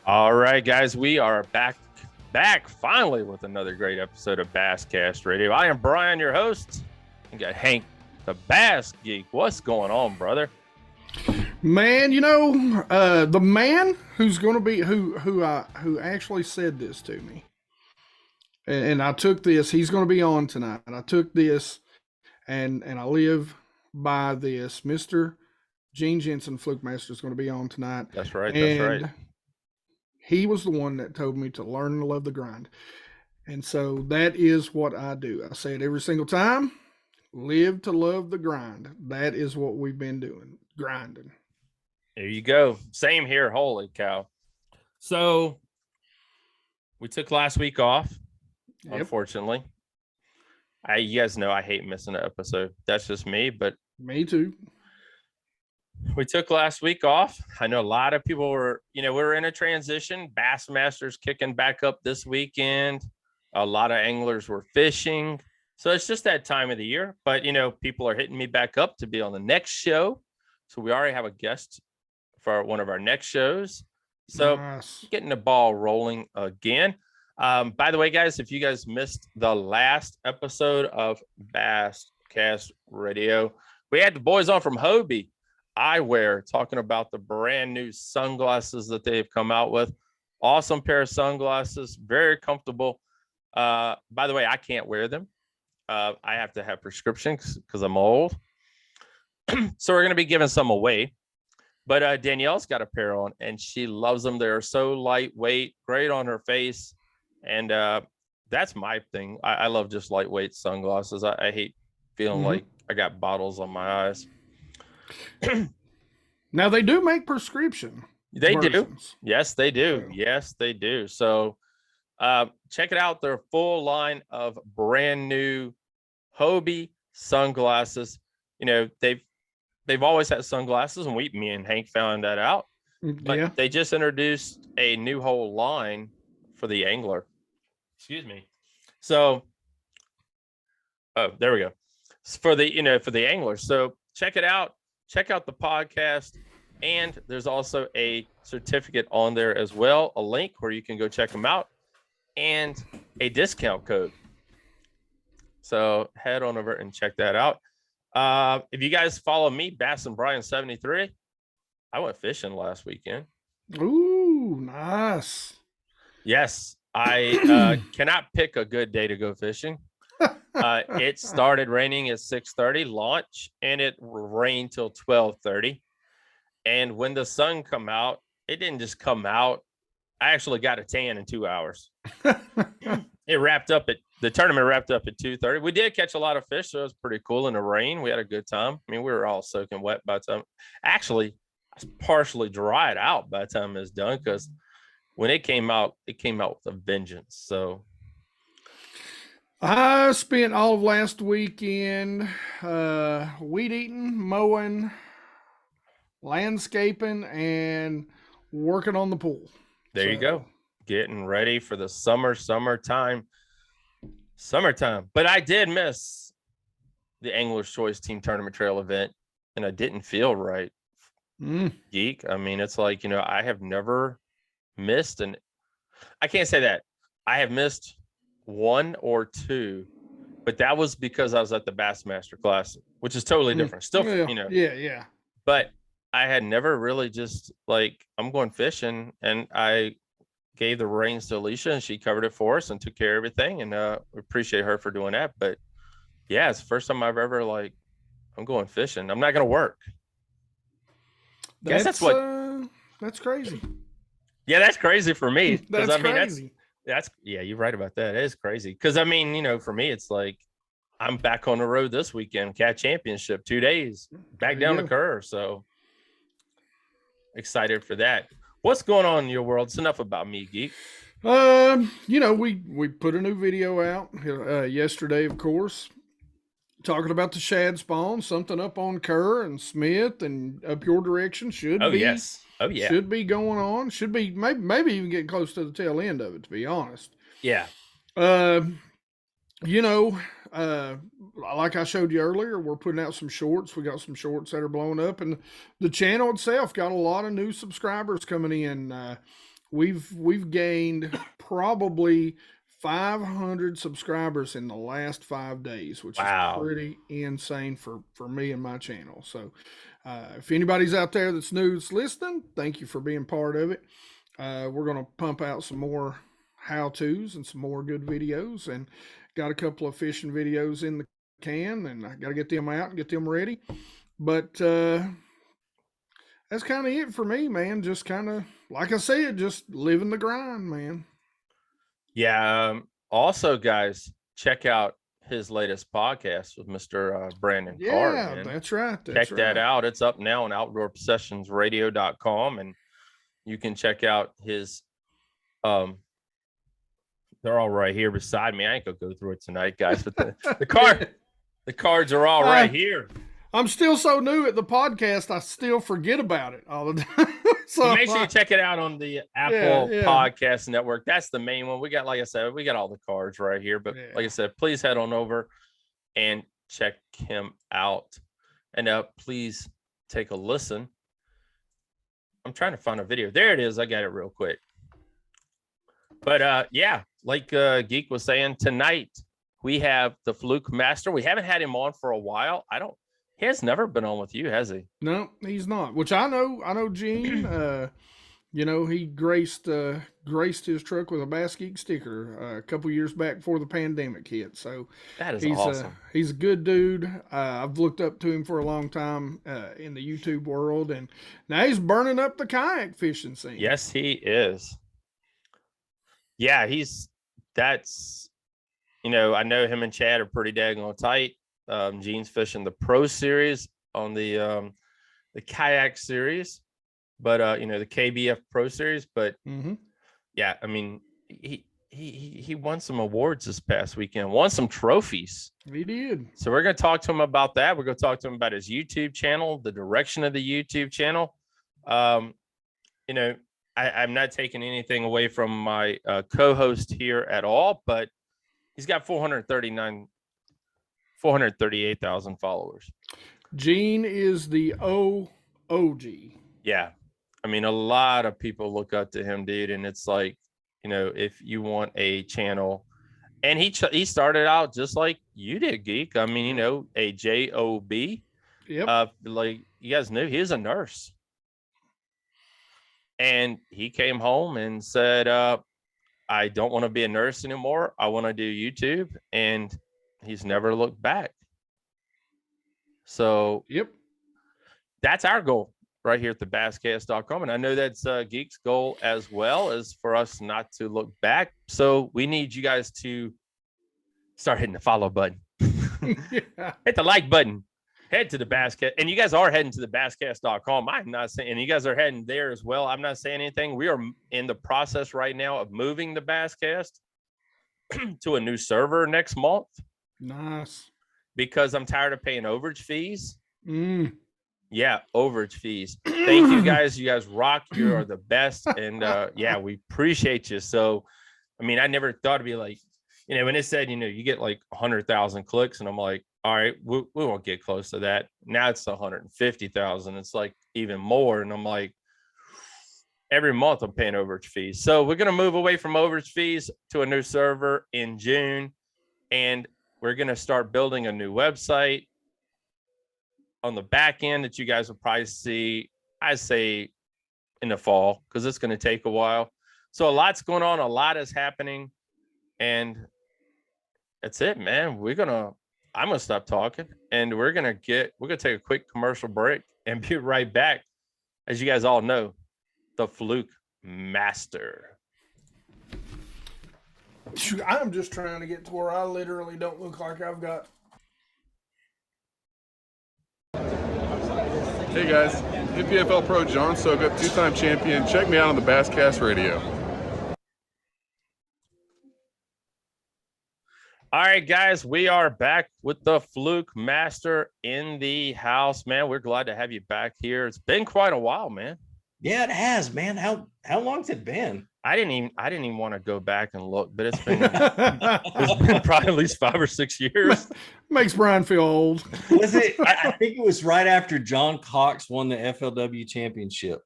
All right, guys, we are back finally with another great episode of Basscast Radio. I am Brian, your host. We got Hank, the Bass Geek. What's going on, brother? Man, the man who's going to be who actually said this to me, and I took this. He's going to be on tonight, and I took this, and I live by this. Mister Gene Jensen, Fluke Master, is going to be on tonight. That's right. And he was the one that told me to learn and love the grind, and so that is what I do. I say it every single time. Live to love the grind. That is what we've been doing, grinding. There you go. Same here. Holy cow. So we took last week off, unfortunately. You guys know I hate missing an episode. That's just me, but me too. We took last week off. I know a lot of people were, we were in a transition. Bassmasters kicking back up this weekend. A lot of anglers were fishing. So it's just that time of the year. But, people are hitting me back up to be on the next show. So we already have a guest for one of our next shows. So nice. Getting the ball rolling again. By the way, guys, if you guys missed the last episode of Basscast Radio, we had the boys on from Hobie Eyewear talking about the brand new sunglasses that they've come out with. Awesome pair of sunglasses, very comfortable. By the way, I can't wear them. I have to have prescriptions because I'm old. So we're going to be giving some away. But Danielle's got a pair on, and she loves them. They're so lightweight, great on her face. And that's my thing. I love just lightweight sunglasses. I hate feeling like I got bottles on my eyes. Now, they do make prescription. They versions. Do. Yes, they do. Yeah. Yes, they do. So check it out. Their full line of brand new Hobie sunglasses. They've always had sunglasses, and me and Hank found that out. But they just introduced a new whole line for the angler. Excuse me. So, there we go. For the angler. So check it out. Check out the podcast. And there's also a certificate on there as well, a link where you can go check them out, and a discount code. So head on over and check that out. If you guys follow me, Bass and Brian 73, I went fishing last weekend. Ooh, nice. Yes, I cannot pick a good day to go fishing. It started raining at 6:30 launch, and it rained till 12:30. And when the sun come out, it didn't just come out. I actually got a tan in 2 hours. The tournament wrapped up at 2:30. We did catch a lot of fish, so it was pretty cool in the rain. We had a good time. I mean, we were all soaking wet by the time. Actually, I was partially dried out by the time it was done, because when it came out with a vengeance. So I spent all of last weekend weed eating, mowing, landscaping, and working on the pool. There you go. Getting ready for the summertime. But I did miss the Angler's Choice Team Tournament Trail event, and I didn't feel right. Geek. I mean, it's like, I have never missed, and I can't say that. I have missed one or two, but that was because I was at the Bassmaster Classic, which is totally different. Still, Yeah. But I had never really just I'm going fishing, and I gave the reins to Alicia, and she covered it for us and took care of everything. And we appreciate her for doing that. But yeah, it's the first time I've ever I'm going fishing. I'm not going to work. That's crazy. Yeah, that's crazy for me. That's crazy. You're right about that. It is crazy. Because for me, it's like I'm back on the road this weekend, Cat Championship, 2 days, back down the curve. So excited for that. What's going on in your world? It's enough about me, Geek. We put a new video out yesterday, of course, talking about the shad spawn, something up on Kerr and Smith and up your direction should be going on. Should be maybe even getting close to the tail end of it, to be honest. Yeah. Like I showed you earlier, we're putting out some shorts. We got some shorts that are blowing up, and the channel itself got a lot of new subscribers coming in. we've gained probably 500 subscribers in the last 5 days, which is Wow. pretty insane for me and my channel. So, if anybody's out there that's new that's listening, thank you for being part of it. We're going to pump out some more how-tos and some more good videos, and got a couple of fishing videos in the can, and I got to get them out and get them ready. But that's kind of it for me, man. Just kind of, like I said, just living the grind, man. Yeah. Also, guys, check out his latest podcast with Mr. Brandon Carr. Yeah, Man. that's right. Check that out. It's up now on outdoorpossessionsradio.com, and you can check out his they're all right here beside me. I ain't gonna go through it tonight, guys, but the cards are all right here. I'm still so new at the podcast, I still forget about it all the time. So make sure you check it out on the Apple Podcast Network. That's the main one. We got, like I said, we got all the cards right here. But like I said, please head on over and check him out. And please take a listen. I'm trying to find a video. There it is. I got it real quick. But yeah, like Geek was saying, tonight we have the Fluke Master. We haven't had him on for a while. He has never been on with you, has he? No, he's not. Which I know Gene. He graced his truck with a Bass Geek sticker a couple years back before the pandemic hit. So that is awesome. He's a good dude. I've looked up to him for a long time in the YouTube world, and now he's burning up the kayak fishing scene. Yes, he is. Yeah, I know him and Chad are pretty daggone tight. Gene's fishing the Pro Series on the Kayak Series, but the KBF Pro Series. But yeah, I mean, he won some awards this past weekend, won some trophies. He did. So we're going to talk to him about that. We're going to talk to him about his YouTube channel, the direction of the YouTube channel. I'm not taking anything away from my co-host here at all, but he's got 438,000 followers. Gene is the OG. Yeah. I mean, a lot of people look up to him, dude. And it's like, if you want a channel, and he started out just like you did, Geek. I mean, a job. Yep. Like you guys knew, he was a nurse. And he came home and said, I don't want to be a nurse anymore. I want to do YouTube. And he's never looked back. So yep, that's our goal right here at the basscast.com. And I know that's Geek's goal as well, is for us not to look back. So we need you guys to start hitting the follow button. Hit the like button. Head to the Basscast, and you guys are heading to the basscast.com. I'm not saying, and you guys are heading there as well. I'm not saying anything. We are in the process right now of moving the Basscast to a new server next month. Nice. Because I'm tired of paying overage fees. Yeah, overage fees. Thank you guys. You guys rock. You are the best. And yeah, we appreciate you. So, I mean, I never thought it'd be like, when it said, you get like 100,000 clicks, and I'm like, all right, we won't get close to that. Now it's 150,000. It's like even more. And I'm like, every month I'm paying overage fees. So we're going to move away from overage fees to a new server in June. And we're going to start building a new website on the back end that you guys will probably see, I say, in the fall, because it's going to take a while. So a lot's going on. A lot is happening. And that's it, man. I'm going to stop talking, and we're going to take a quick commercial break and be right back. As you guys all know, the Fluke Master. I'm just trying to get to where I literally don't look like I've got. Hey guys, NPFL Pro John Sokup, two-time champion. Check me out on the Basscast Radio. All right, guys, we are back with the Fluke Master in the house, man. We're glad to have you back here. It's been quite a while, man. Yeah, it has, man. How long's it been? I didn't even want to go back and look, but it's been probably at least 5 or 6 years. Makes Brian feel old. Was it? I think it was right after John Cox won the FLW championship.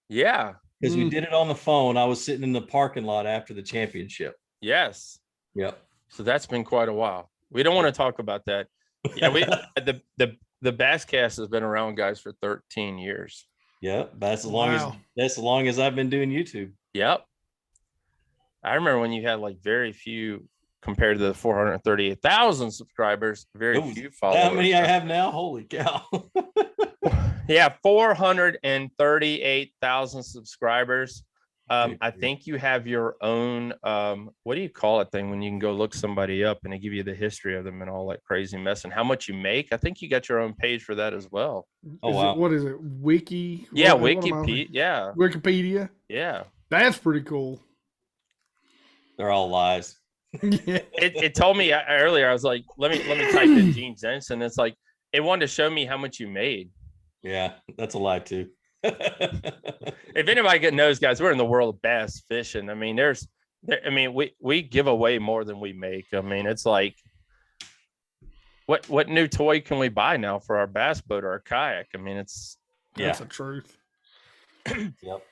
Yeah. because we did it on the phone. I was sitting in the parking lot after the championship. Yes. Yep. So that's been quite a while. We don't want to talk about that. Yeah, the Basscast has been around, guys, for 13 years. Yep. That's as long as I've been doing YouTube. Yep. I remember when you had like very few compared to the 438,000 subscribers, very few followers. How many I have now? Holy cow. Yeah, 438,000 subscribers. I think you have your own, what do you call it thing when you can go look somebody up and they give you the history of them and all that crazy mess and how much you make? I think you got your own page for that as well. Oh, wow. What is it? Wiki? Yeah, Wikipedia. Yeah. Wikipedia. Yeah. That's pretty cool. They're all lies. Yeah. It told me earlier, I was like, let me type in Gene Jensen. It's like, it wanted to show me how much you made. Yeah, that's a lie too. If anybody knows, guys, we're in the world of bass fishing. I mean, we give away more than we make. I mean, it's like, what new toy can we buy now for our bass boat or our kayak? I mean, that's the truth. Yep.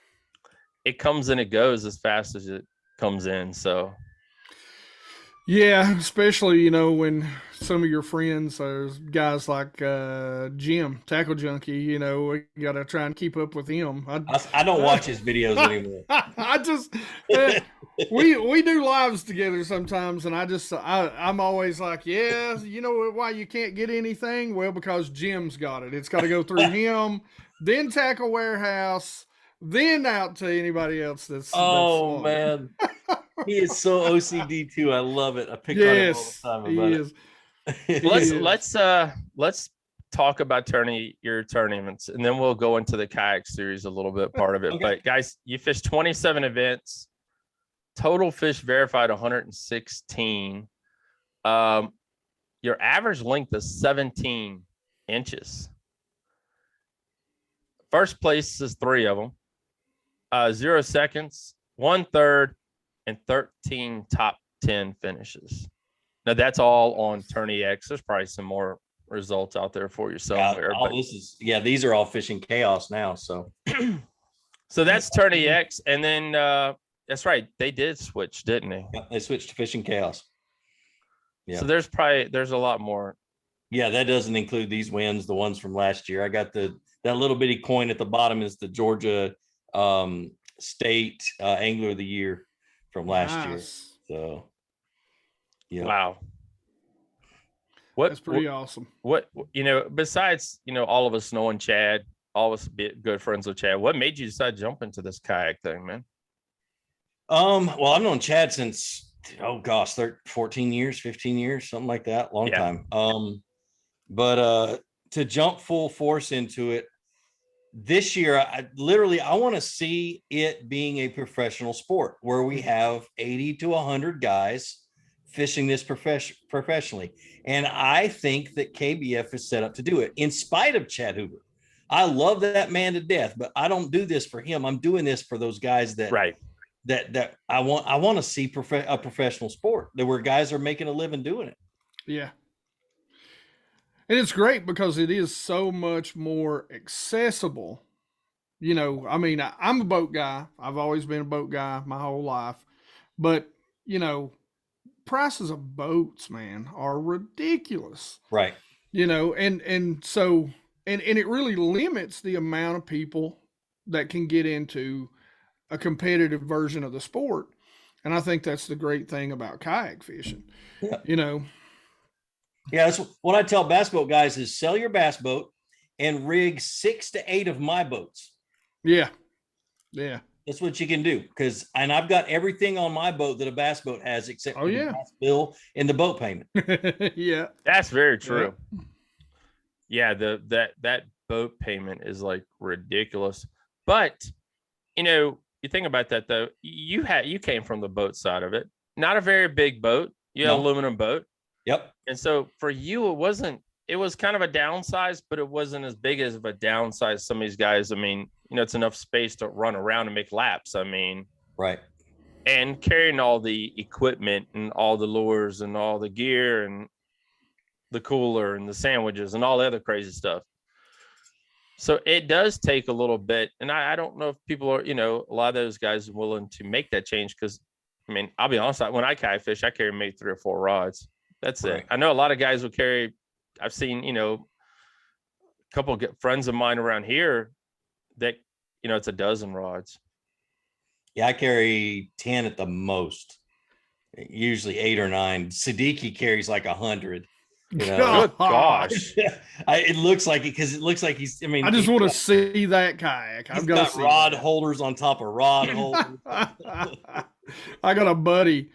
It comes and it goes as fast as it comes in. So yeah, especially when some of your friends are guys like Jim Tackle Junkie, you got to try and keep up with him. I don't watch his videos anymore. I just we do lives together sometimes, and I'm always like, yeah, you know why you can't get anything? Well, because Jim's got it. It's got to go through him, then Tackle Warehouse, then out to anybody else that's man. He is so OCD too. I love it. I pick on him all the time about it. Let's talk about your tournaments, and then we'll go into the kayak series a little bit, part of it. Okay. But guys, you fished 27 events, total fish verified 116. Your average length is 17 inches. First place is 3 of them. 0 seconds, 1/3, and 13 top 10 finishes. Now that's all on Tourney X. There's probably some more results out there for you somewhere. These are all fishing chaos now. So that's Tourney X. And then that's right. They did switch, didn't they? Yeah, they switched to fishing chaos. Yeah. So there's a lot more. Yeah, that doesn't include these wins, the ones from last year. I got that little bitty coin at the bottom is the Georgia State Angler of the Year from last year. So yeah. Wow. That's pretty awesome. Besides, all of us knowing Chad, all of us be good friends with Chad, what made you decide to jump into this kayak thing, man? Well, I've known Chad since 14 years, 15 years, something like that. Long time. But to jump full force into it this year, I want to see it being a professional sport where we have 80 to 100 guys fishing this professionally. And I think that KBF is set up to do it in spite of Chad Hoover. I love that man to death, but I don't do this for him. I'm doing this for those guys that I want to see a professional sport where guys are making a living doing it. Yeah. And it's great because it is so much more accessible. I'm a boat guy. I've always been a boat guy my whole life. But, prices of boats, man, are ridiculous. Right. And so it really limits the amount of people that can get into a competitive version of the sport. And I think that's the great thing about kayak fishing. Yeah. Yeah, that's what I tell bass boat guys is sell your bass boat and rig 6 to 8 of my boats. Yeah. Yeah. That's what you can do. And I've got everything on my boat that a bass boat has except for the bass bill and the boat payment. Yeah. That's very true. Yeah, that boat payment is like ridiculous. But you think about that though, you came from the boat side of it. Not a very big boat. You had an aluminum boat. Yep. And so for you, it was kind of a downsize, but it wasn't as big as of a downsize. Some of these guys, I mean, it's enough space to run around and make laps. I mean, right. And carrying all the equipment and all the lures and all the gear and the cooler and the sandwiches and all the other crazy stuff. So it does take a little bit. And I don't know if people are, a lot of those guys are willing to make that change. Cause I mean, I'll be honest, when I kayak fish, I carry maybe 3 or 4 rods. That's Right. it. I know a lot of guys will carry, I've seen, a couple of friends of mine around here that, it's a dozen rods. Yeah, I carry 10 at the most, usually 8 or 9. Siddiqui carries like 100. Good gosh. It looks like it because it looks like he's. I mean, I just want to see that kayak. He's got rod holders on top of rod holders. I got a buddy.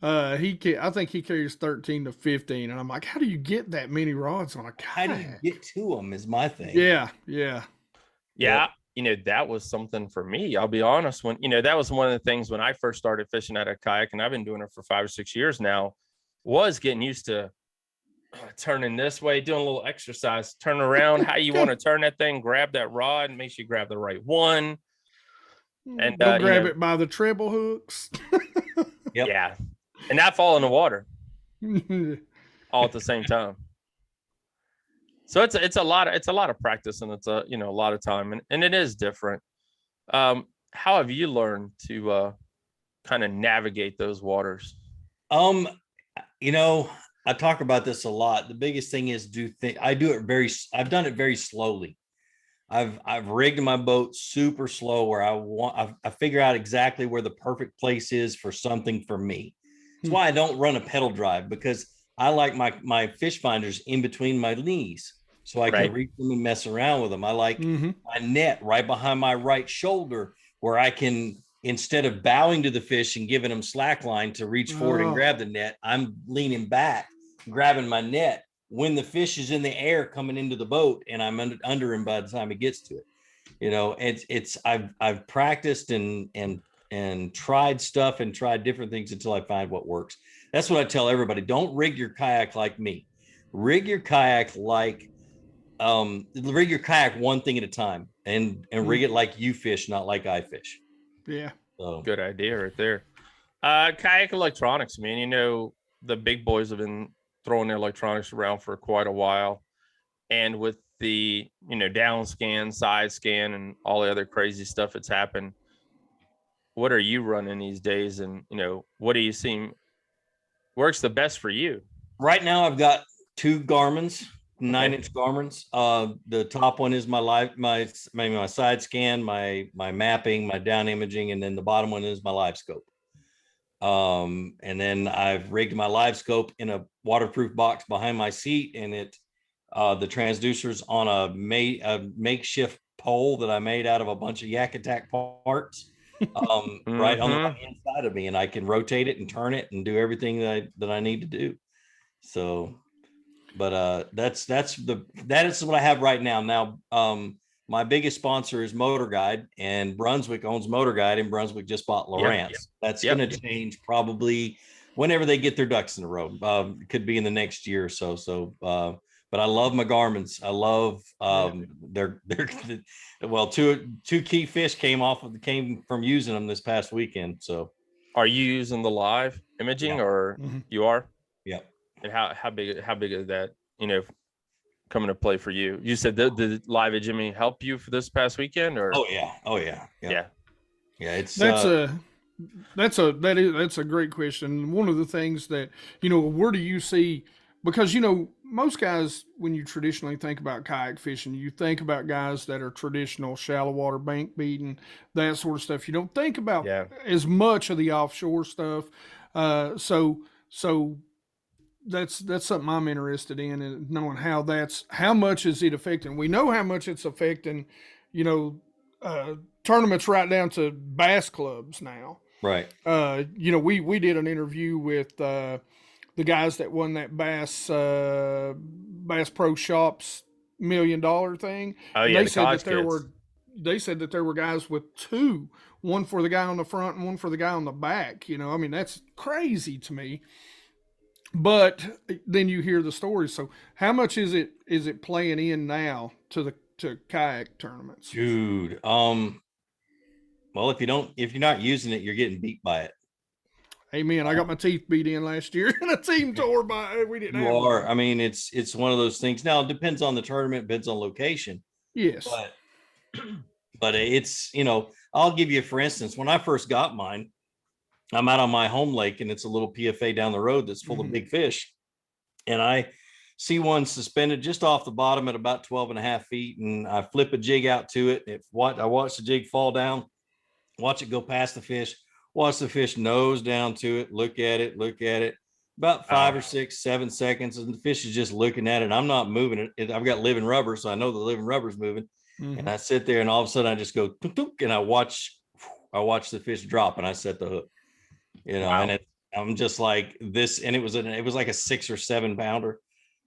I think he carries 13 to 15, and I'm like, how do you get that many rods on a kayak? How do you get to them? Is my thing. Yeah. That was something for me. I'll be honest. When that was one of the things when I first started fishing at a kayak, and I've been doing it for 5 or 6 years now, was getting used to turning this way, doing a little exercise, turn around, how you want to turn that thing, grab that rod, and make sure you grab the right one. And don't grab it by the treble hooks. Yep. Yeah. And not fall in the water all at the same time. So it's a lot of practice, and it's a lot of time, and it is different. How have you learned to kind of navigate those waters? I talk about this a lot. The biggest thing is I've done it very slowly. I've rigged my boat super slow where I figure out exactly where the perfect place is for something for me. That's why I don't run a pedal drive, because I like my fish finders in between my knees so I can reach them and mess around with them. I like my net right behind my right shoulder where I can, instead of bowing to the fish and giving them slack line to reach forward and grab the net, I'm leaning back, grabbing my net when the fish is in the air coming into the boat, and I'm under him by the time he gets to it. I've practiced and tried stuff and tried different things until I find what works. That's what I tell everybody. Don't rig your kayak like me. Rig your kayak one thing at a time, and rig it like you fish, not like I fish. Yeah. So good idea right there. Kayak electronics, man. The big boys have been throwing their electronics around for quite a while, and with the down scan, side scan, and all the other crazy stuff that's happened, what are you running these days, and what do you seem works the best for you? Right now I've got 2 Garmin's, 9-inch Garmin's. The top one is my side scan, my mapping, my down imaging, and then the bottom one is my live scope. And then I've rigged my live scope in a waterproof box behind my seat, and the transducer's on a makeshift pole that I made out of a bunch of Yak Attack parts, right on the right hand side of me, and I can rotate it and turn it and do everything that I need to do. So, but that is what I have right now. Now, my biggest sponsor is Motor Guide, and Brunswick owns Motor Guide, and Brunswick just bought Lowrance. That's going to change probably whenever they get their ducks in a row. It could be in the next year or so. So, but I love my Garmin's. I love they're well, two key fish came from using them this past weekend. So, are you using the live imaging or you are? Yeah. And how big is that? Coming to play for you? You said the live imaging help you for this past weekend, or? Oh yeah. It's that's a great question. One of the things that where do you see, because most guys, when you traditionally think about kayak fishing, you think about guys that are traditional shallow water bank beating, that sort of stuff. You don't think about as much of the offshore stuff. So that's something I'm interested in, and knowing how much is it affecting. We know how much it's affecting, tournaments right down to bass clubs now. Right. We did an interview with the guys that won that Bass Pro Shops $1 million thing. Oh yeah, they said that there were guys with 2, one for the guy on the front and one for the guy on the back. That's crazy to me. But then you hear the stories. So how much is it playing in now to kayak tournaments? Dude, well, if you're not using it, you're getting beat by it. Amen. I got my teeth beat in last year in a team tour by we didn't. I mean, it's one of those things. Now it depends on the tournament, depends on location. Yes. But but it's, I'll give you, for instance, when I first got mine, I'm out on my home lake and it's a little PFA down the road that's full of big fish. And I see one suspended just off the bottom at about 12 and a half feet. And I flip a jig out to it. I watch the jig fall down, watch it go past the fish, watch the fish nose down to it, look at it. About 5 or 6, 7 seconds, and the fish is just looking at it. I'm not moving it. I've got living rubber, so I know the living rubber's moving. And I sit there, and all of a sudden, I just go tunk, tunk, and I watch the fish drop, and I set the hook. And I'm just like this, and it was like a 6 or 7 pounder.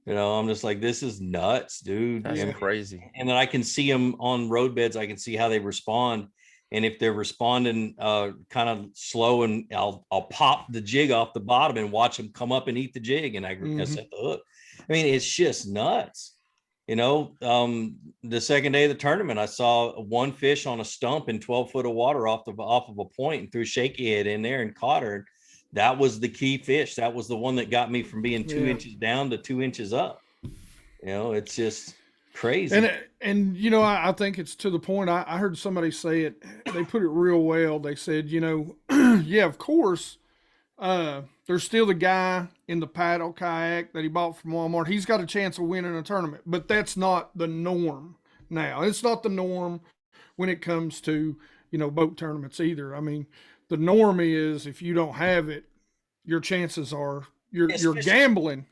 I'm just like, this is nuts, dude. That's crazy. And then I can see them on road beds. I can see how they respond. And if they're responding kind of slow, and I'll pop the jig off the bottom and watch them come up and eat the jig, and I set the hook. I mean, it's just nuts. The second day of the tournament, I saw one fish on a stump in 12 foot of water off of a point, and threw shaky head in there and caught her. That was the key fish. That was the one that got me from being 2 inches down to 2 inches up. It's just crazy. And I think it's to the point. I heard somebody say it. They put it real well. They said, yeah, of course, there's still the guy in the paddle kayak that he bought from Walmart. He's got a chance of winning a tournament, but that's not the norm now. It's not the norm when it comes to, boat tournaments either. I mean, the norm is if you don't have it, your chances are you're gambling.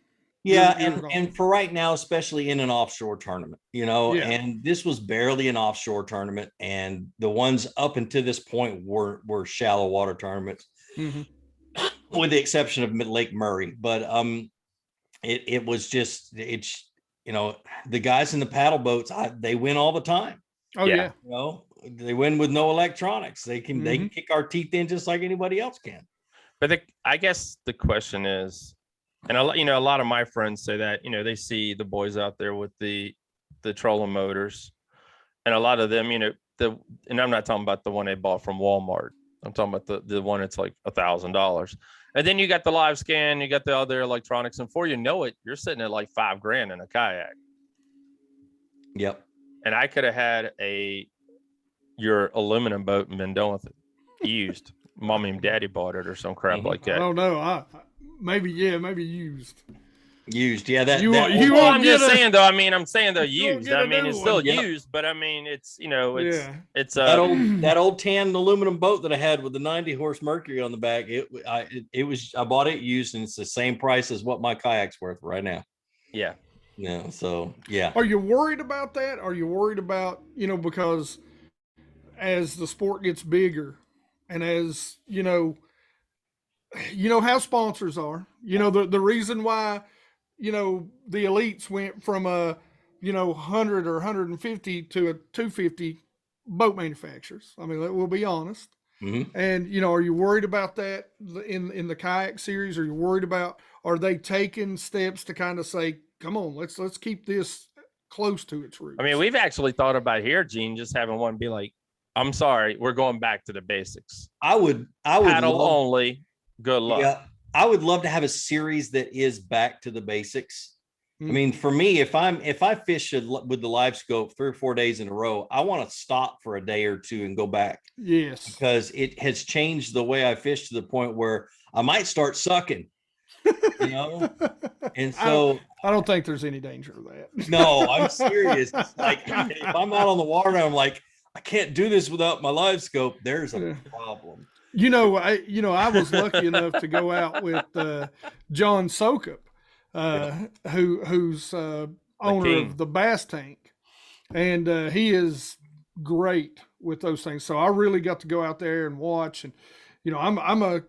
Yeah, and for right now, especially in an offshore tournament, and this was barely an offshore tournament, and the ones up until this point were shallow water tournaments, with the exception of Lake Murray. But it was just the guys in the paddle boats, they win all the time. Oh yeah. They win with no electronics. They can kick our teeth in just like anybody else can. But I guess the question is, and a lot of my friends say that, they see the boys out there with the trolling motors, and a lot of them, and I'm not talking about the one they bought from Walmart. I'm talking about the one that's like $1,000. And then you got the live scan, you got the other electronics, and before you know it, you're sitting at like $5,000 in a kayak. Yep. And I could have had your aluminum boat and been done with it. Used. Mommy and daddy bought it or some crap like that. I don't know. Maybe used. Used, yeah. I'm just saying though. I mean, I'm saying they're used. I mean, it's still used, but I mean, it's it's that old tan aluminum boat that I had with the 90 horse Mercury on the back. I bought it used, and it's the same price as what my kayak's worth right now. Yeah. Yeah. So yeah. Are you worried about that? Are you worried about because as the sport gets bigger, and as how sponsors are, the reason why, the elites went from a, 100 or 150 to a 250 boat manufacturers. I mean, we'll be honest. And, are you worried about that in the kayak series? Are you worried about, are they taking steps to kind of say, come on, let's keep this close to its roots? I mean, we've actually thought about here, Gene, just having one be like, I'm sorry, we're going back to the basics. I would paddle only. Good luck. Yeah, I would love to have a series that is back to the basics. I mean, for me, if I fish with the live scope 3 or 4 days in a row, I want to stop for a day or two and go back. Yes, because it has changed the way I fish to the point where I might start sucking. And so I don't think there's any danger of that. No, I'm serious. It's like if I'm out on the water and I'm like, I can't do this without my live scope, there's a problem. I was lucky enough to go out with John Sokup, who's owner of the Bass Tank, and he is great with those things. So I really got to go out there and watch. And I'm a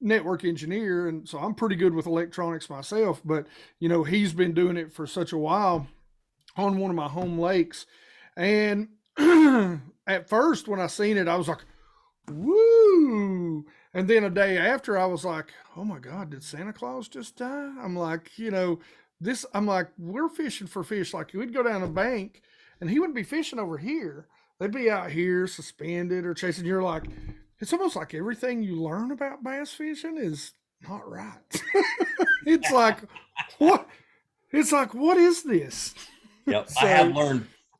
network engineer, and so I'm pretty good with electronics myself. But he's been doing it for such a while on one of my home lakes, and at first when I seen it, I was like, woo. And then a day after, I was like, oh my God, did Santa Claus just die? I'm like, I'm like, we're fishing for fish. Like, we'd go down a bank and he wouldn't be fishing over here. They'd be out here suspended or chasing. You're like, it's almost like everything you learn about bass fishing is not right. It's like, what? It's like, what is this? Yep. So,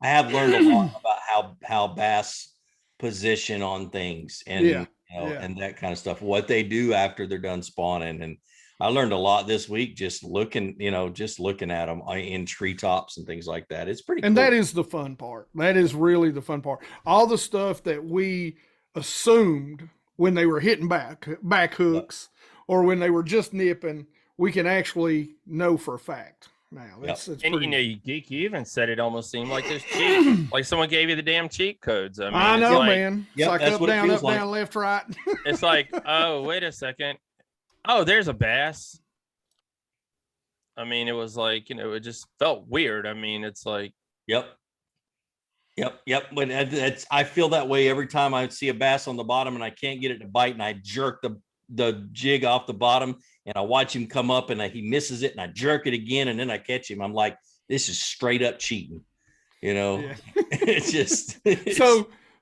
I I have learned a lot about how bass position on things and and that kind of stuff, what they do after they're done spawning. And I learned a lot this week just looking at them in treetops and things like that. It's pretty and cool. that is the fun part. That is really the fun part. All the stuff that we assumed when they were hitting back hooks or when they were just nipping, we can actually know for a fact now. It's and pretty. You Geek, you even said it almost seemed like there's cheat, like someone gave you the damn cheat codes. I mean, I know, like, man. It's like up, down, left, right. It's like, oh, wait a second. Oh, there's a bass. I mean, it was like, it just felt weird. I mean, it's like, Yep. But I feel that way every time I see a bass on the bottom and I can't get it to bite, and I jerk the jig off the bottom, and I watch him come up and he misses it, and I jerk it again, and then I catch him. I'm like, this is straight up cheating. It's just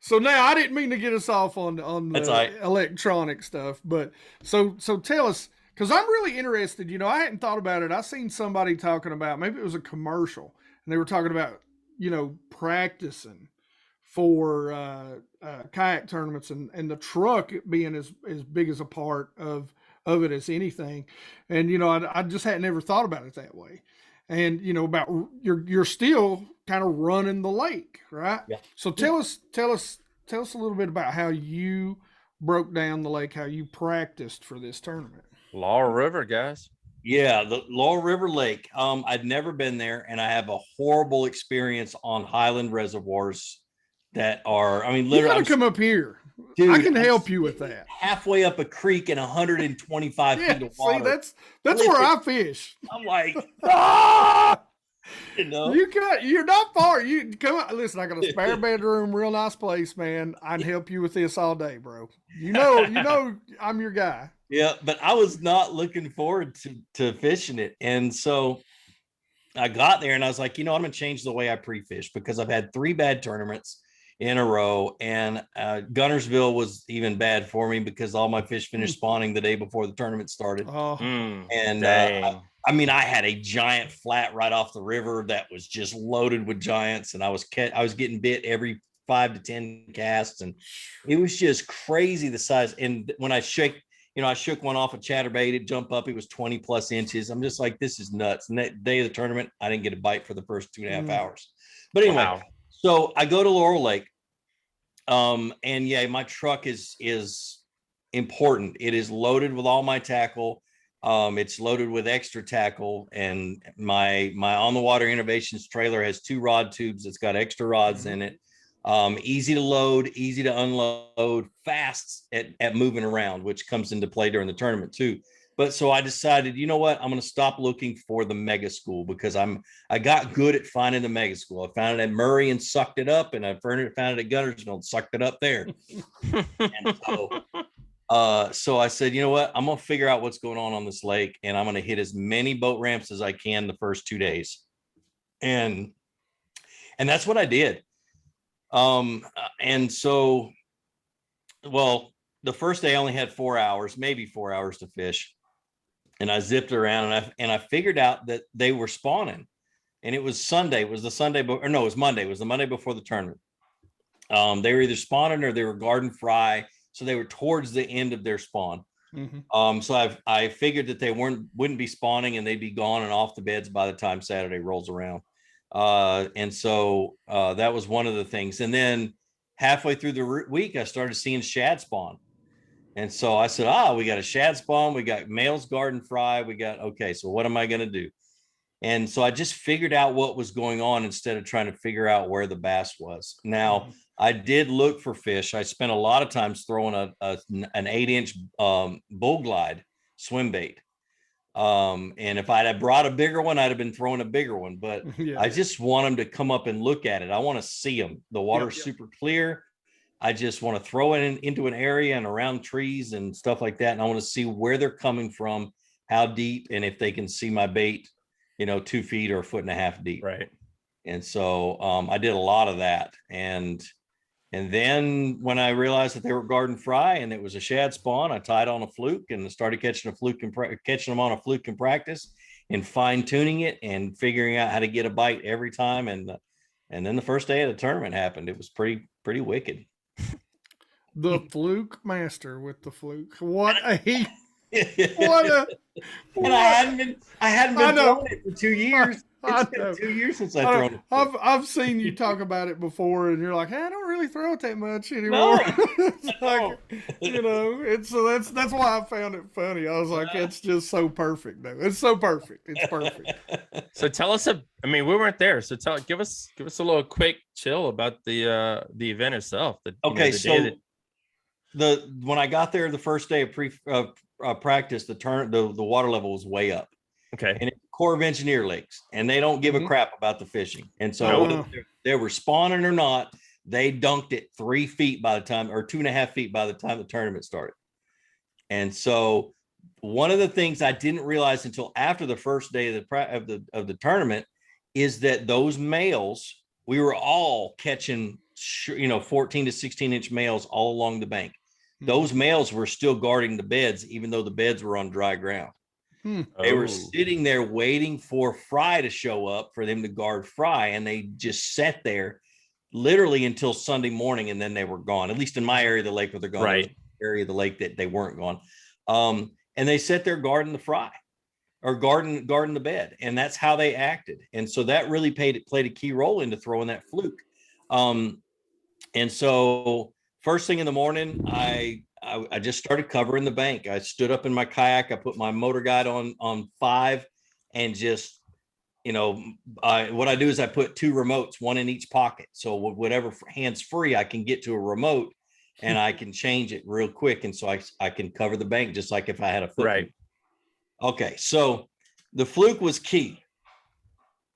So now I didn't mean to get us off on the electronic stuff, but so tell us, because I'm really interested. I hadn't thought about it. I seen somebody talking about, maybe it was a commercial, and they were talking about practicing for kayak tournaments and the truck being as big as a part of it as anything. And I just hadn't ever thought about it that way. And about you're still kind of running the lake, right? Yeah. So tell us a little bit about how you broke down the lake, how you practiced for this tournament. Laurel River, guys. Yeah, the Laurel River Lake. I'd never been there, and I have a horrible experience on highland reservoirs that are, literally. You gotta come up here. Dude, I can help you with that. Halfway up a creek in 125 feet of water. See, that's where I fish. I'm like, ah! You're not far. You come on. Listen, I got a spare bedroom, real nice place, man. I'd help you with this all day, bro. You know, I'm your guy. Yeah, but I was not looking forward to fishing it. And so I got there and I was like, I'm going to change the way I pre-fish, because I've had 3 bad tournaments in a row. And Gunnersville was even bad for me because all my fish finished spawning the day before the tournament started. And I had a giant flat right off the river that was just loaded with giants. And I was getting bit every 5 to 10 casts. And it was just crazy, the size. And when I shook one off a chatterbait, it jumped up. It was 20 plus inches. I'm just like, this is nuts. And that day of the tournament, I didn't get a bite for the first 2.5 hours. But anyway, So I go to Laurel Lake. And yeah, my truck is important. It is loaded with all my tackle. It's loaded with extra tackle, and my on the water innovations trailer has 2 rod tubes. It's got extra rods in it. Easy to load, easy to unload, fast at moving around, which comes into play during the tournament too. But so I decided, you know what, I'm going to stop looking for the mega school, because I got good at finding the mega school. I found it at Murray and sucked it up, and I found it at Gunnersville and sucked it up there. And so I said, you know what, I'm going to figure out what's going on this lake, and I'm going to hit as many boat ramps as I can the first 2 days. And that's what I did. And so, well, the first day I only had 4 hours, maybe 4 hours to fish. And I zipped around and I figured out that they were spawning, and it was Sunday. It was the Sunday, it was Monday. It was the Monday before the tournament. They were either spawning or they were garden fry. So they were towards the end of their spawn. Mm-hmm. So I figured that they wouldn't be spawning, and they'd be gone and off the beds by the time Saturday rolls around. And so that was one of the things. And then halfway through the week, I started seeing shad spawn. And so I said, we got a shad spawn. We got males garden fry. Okay, so what am I going to do? And so I just figured out what was going on instead of trying to figure out where the bass was. Now, I did look for fish. I spent a lot of times throwing an 8-inch bull glide swim bait. And if I'd have brought a bigger one, I'd have been throwing a bigger one. But I just want them to come up and look at it. I want to see them. The water's super clear. I just want to throw it into an area and around trees and stuff like that. And I want to see where they're coming from, how deep, and if they can see my bait, 2 feet or 1.5 feet deep. Right. And so I did a lot of that. And then when I realized that they were garden fry and it was a shad spawn, I tied on a fluke and started catching them on a fluke in practice, and fine tuning it and figuring out how to get a bite every time. And And then the first day of the tournament happened. It was pretty wicked. The fluke master with the fluke. What a what a And I hadn't been throwing it for 2 years. I It's been know. 2 years since I've thrown it. I've seen you talk about it before, and you're like, hey, I don't really throw it that much anymore. No. It's like, it's so that's why I found it funny. I was like, it's just so perfect, though. It's so perfect. It's perfect. So tell us, I mean, we weren't there, so give us a little quick chill about the event itself. Okay, so when I got there the first day of practice, the water level was way up. Okay. And it's Corps of Engineer lakes, and they don't give a crap about the fishing. And so whether they were spawning or not, they dunked it 3 feet by the time, or 2.5 feet by the time the tournament started. And so one of the things I didn't realize until after the first day of the tournament is that those males, we were all catching 14 to 16 inch males all along the bank. Those males were still guarding the beds, even though the beds were on dry ground. They were sitting there waiting for fry to show up for them to guard fry, and they just sat there literally until Sunday morning, and then they were gone. At least in my area of the lake where they're gone, right? Area of the lake that they weren't gone, and they sat there guarding the fry or guarding the bed, and that's how they acted. And so that really played a key role into throwing that fluke. And so first thing in the morning, I just started covering the bank. I stood up in my kayak. I put my motor guide on 5, and just, what I do is I put 2 remotes, one in each pocket. So whatever hands free, I can get to a remote and I can change it real quick. And so I can cover the bank just like if I had a foot. Right. Okay. So the fluke was key.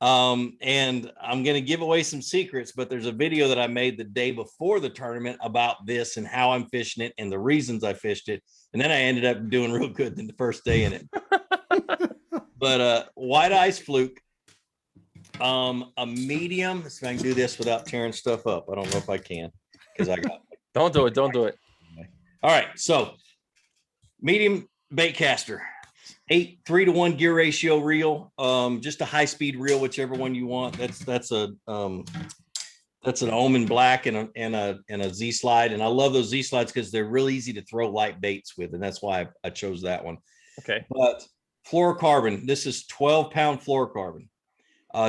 And I'm going to give away some secrets, but there's a video that I made the day before the tournament about this and how I'm fishing it and the reasons I fished it. And then I ended up doing real good in the first day in it. But white ice fluke, a medium. So I can do this without tearing stuff up. I don't know if I can, because I got. Don't do it. All right. So medium bait caster. 3-to-1 gear ratio reel, just a high speed reel, whichever one you want. That's an Omen Black and a Z slide, and I love those Z slides because they're really easy to throw light baits with, and that's why I chose that one. Okay. But fluorocarbon, this is 12-pound fluorocarbon.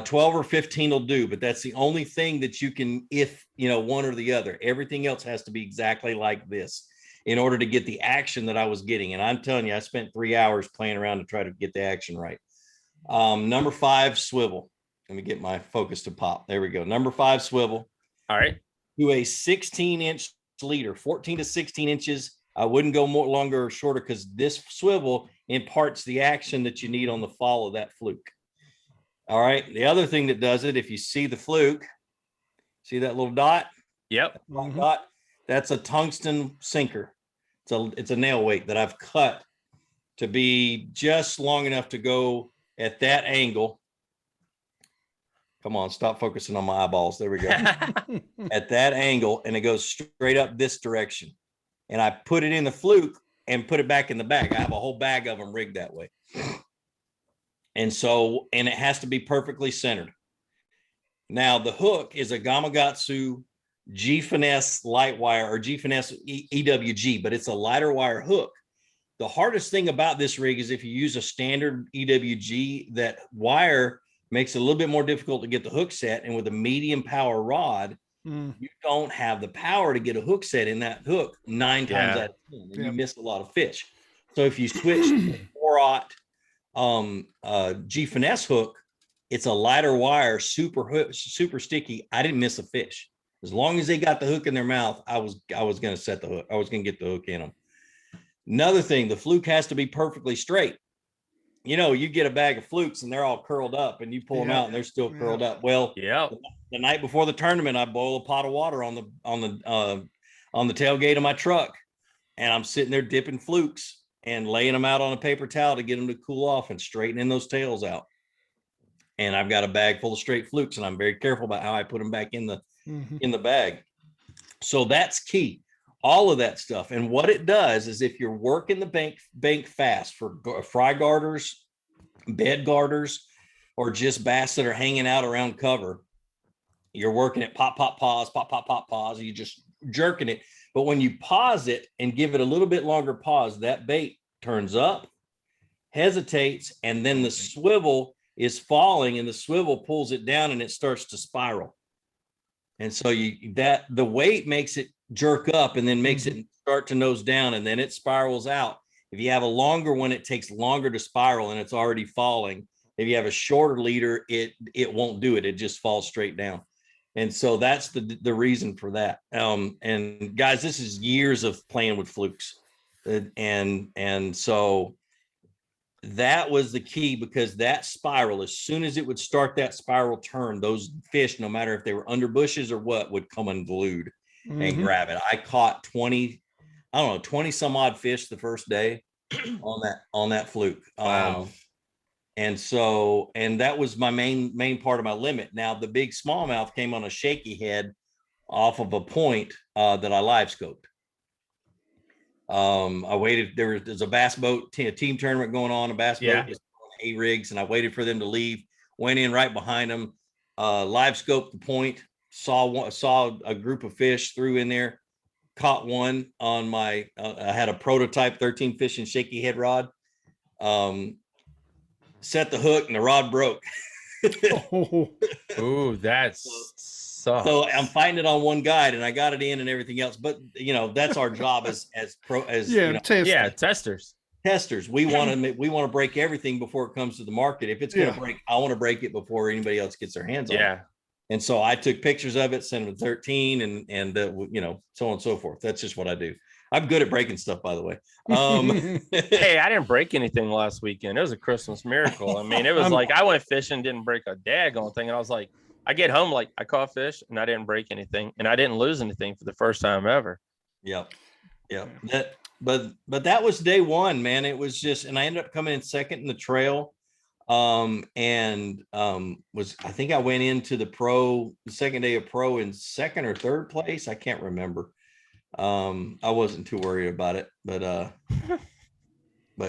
12 or 15 will do, but that's the only thing that you can, if one or the other. Everything else has to be exactly like this in order to get the action that I was getting. And I'm telling you, I spent 3 hours playing around to try to get the action right. Number 5, swivel. Let me get my focus to pop. There we go. Number 5, swivel. All right. To a 16-inch leader, 14 to 16 inches. I wouldn't go more longer or shorter because this swivel imparts the action that you need on the fall of that fluke. All right. The other thing that does it, if you see the fluke, see that little dot? Yep. Dot? That's a tungsten sinker. It's a nail weight that I've cut to be just long enough to go at that angle. Come on, stop focusing on my eyeballs. There we go. At that angle, and it goes straight up this direction. And I put it in the fluke and put it back in the bag. I have a whole bag of them rigged that way. And it has to be perfectly centered. Now, the hook is a Gamakatsu G-Finesse light wire, or G-Finesse EWG, but it's a lighter wire hook. The hardest thing about this rig is if you use a standard EWG, that wire makes it a little bit more difficult to get the hook set. And with a medium power rod, you don't have the power to get a hook set in that hook 9 times out of 10, and you miss a lot of fish. So if you switch to a 4-aught G-Finesse hook, it's a lighter wire, super sticky. I didn't miss a fish. As long as they got the hook in their mouth, I was going to set the hook. I was going to get the hook in them. Another thing, the fluke has to be perfectly straight. You get a bag of flukes and they're all curled up, and you pull them out and they're still curled up. Well, the night before the tournament, I boil a pot of water on the tailgate of my truck, and I'm sitting there dipping flukes and laying them out on a paper towel to get them to cool off and straightening those tails out. And I've got a bag full of straight flukes, and I'm very careful about how I put them back in the bag. So that's key. All of that stuff. And what it does is, if you're working the bank fast for fry garters, bed garters, or just bass that are hanging out around cover, you're working it, pop, pop, pause, pop, pop, pop, pause. You're just jerking it. But when you pause it and give it a little bit longer pause, that bait turns up, hesitates, and then the swivel is falling and the swivel pulls it down and it starts to spiral. And so the weight makes it jerk up and then makes it start to nose down, and then it spirals out. If you have a longer one, it takes longer to spiral and it's already falling. If you have a shorter leader, it won't do it. It just falls straight down. And so that's the reason for that. And guys, this is years of playing with flukes. And so that was the key, because that spiral, as soon as it would start that spiral turn, those fish, no matter if they were under bushes or what, would come unglued and grab it. I caught 20 some odd fish the first day on that fluke. Wow. And that was my main part of my limit. Now the big smallmouth came on a shaky head off of a point that I live scoped. I waited. There's a bass boat team tournament going on. A bass boat is on A rigs, and I waited for them to leave. Went in right behind them. Live scoped the point. Saw a group of fish. Threw in there. Caught one on my. I had a prototype 13 fishing shaky head rod. Set the hook and the rod broke. Ooh, that's sucks. So I'm fighting it on one guide, and I got it in and everything else. But that's our job as testers. Testers. We want to break everything before it comes to the market. If it's going to break, I want to break it before anybody else gets their hands on it. Yeah. And so I took pictures of it, sent them to 13, and so on and so forth. That's just what I do. I'm good at breaking stuff, by the way. Hey, I didn't break anything last weekend. It was a Christmas miracle. I mean, it was like I went fishing, didn't break a daggone thing. And I was like, I get home, like I caught fish and I didn't break anything and I didn't lose anything for the first time ever. Yeah. But that was day one, man. It was just, and I ended up coming in second in the trail. I think I went into the second day of pro in second or third place. I can't remember. I wasn't too worried about it, but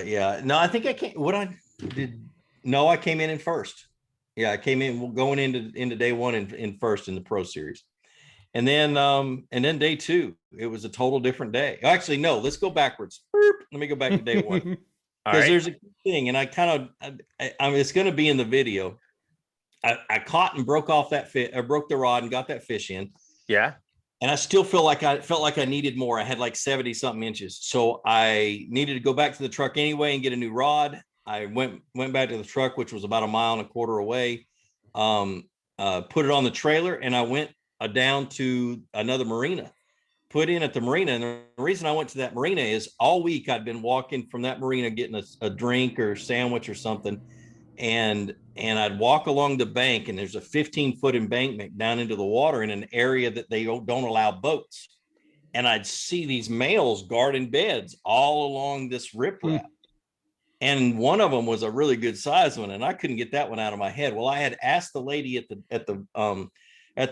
yeah, no, I think I came in first. Yeah, I came in going into day one in first in the pro series. And then day two, it was a total different day. Actually, no, let's go backwards. Let me go back to day one. Because there's a good thing, and it's going to be in the video. I caught and broke off that fish, or broke the rod and got that fish in. Yeah. And I still felt like I needed more. I had like 70 something inches. So I needed to go back to the truck anyway and get a new rod. I went back to the truck, which was about 1.25 miles away. Put it on the trailer, and I went down to another marina, put in at the marina. And the reason I went to that marina is all week I'd been walking from that marina, getting a drink or sandwich or something. And I'd walk along the bank, and there's a 15-foot embankment down into the water in an area that they don't allow boats. And I'd see these males guarding beds all along this riprap. And one of them was a really good size one, and I couldn't get that one out of my head. Well, I had asked the lady at the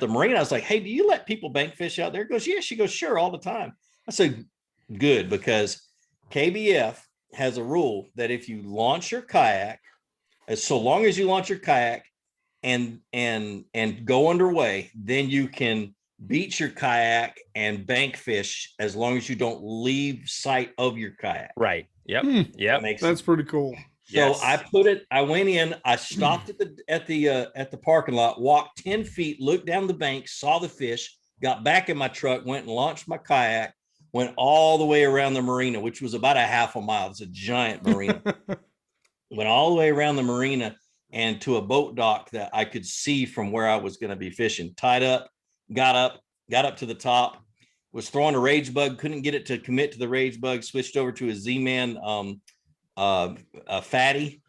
marina, I was like, hey, do you let people bank fish out there? She goes, yeah. She goes, sure, all the time. I said, good, because KBF has a rule that if you launch your kayak, so long as you launch your kayak and go underway, then you can beach your kayak and bank fish as long as you don't leave sight of your kayak. Right. Yep. Yep. That's pretty cool. So I went in, I stopped at the parking lot, walked 10 feet, looked down the bank, saw the fish, got back in my truck, went and launched my kayak, went all the way around the marina, which was about 1/2 mile. It's a giant marina. Went all the way around the marina and to a boat dock that I could see from where I was going to be fishing. Tied up, got up to the top, was throwing a rage bug, couldn't get it to commit to the rage bug, switched over to a Z-Man a fatty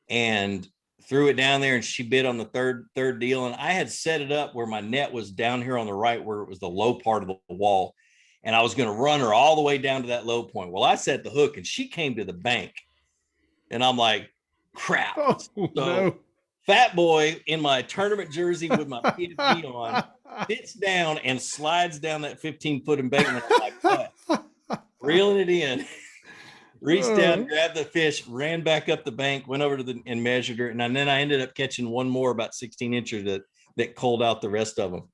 and threw it down there, and she bit on the third deal. And I had set it up where my net was down here on the right, where it was the low part of the wall, and I was going to run her all the way down to that low point. Well, I set the hook and she came to the bank, and I'm like, crap. So fat boy in my tournament jersey with my PFD on sits down and slides down that 15-foot embankment. I'm like, what? Reeling it in. Reached down, grabbed the fish, ran back up the bank, went over to and measured her. And then I ended up catching one more about 16 inches that that culled out the rest of them.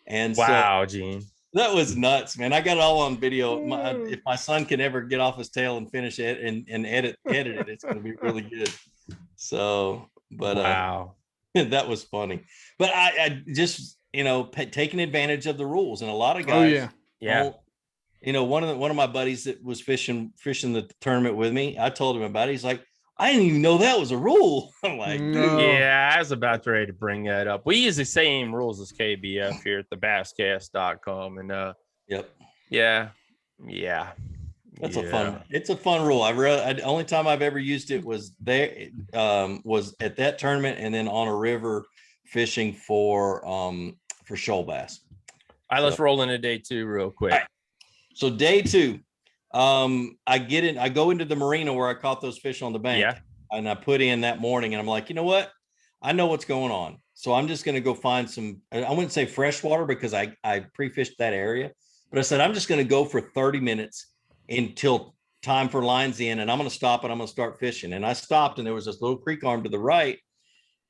And Wow, so Gene. that was nuts, man. I got it all on video. If my son can ever get off his tail and finish it and edit it, it's going to be really good. So, but wow. that was funny. But I just, taking advantage of the rules, and a lot of guys, Oh yeah, Yeah. one of my buddies that was fishing the tournament with me, I told him about it. He's like, I didn't even know that was a rule. I'm like, No. Yeah, I was about ready to bring that up. We use the same rules as KBF here at the basscast.com. And yep. yeah. That's Yeah. it's a fun rule. The only time I've ever used it was was at that tournament, and then on a river fishing for shoal bass. All right, let's roll into day 2 real quick. Right. So day 2, I go into the marina where I caught those fish on the bank. Yeah. And I put in that morning, and I'm like, you know what? I know what's going on. So I'm just going to go find some, I wouldn't say freshwater because I pre-fished that area, but I said, I'm just going to go for 30 minutes until time for lines in, and I'm going to stop and I'm going to start fishing. And I stopped, and there was this little creek arm to the right.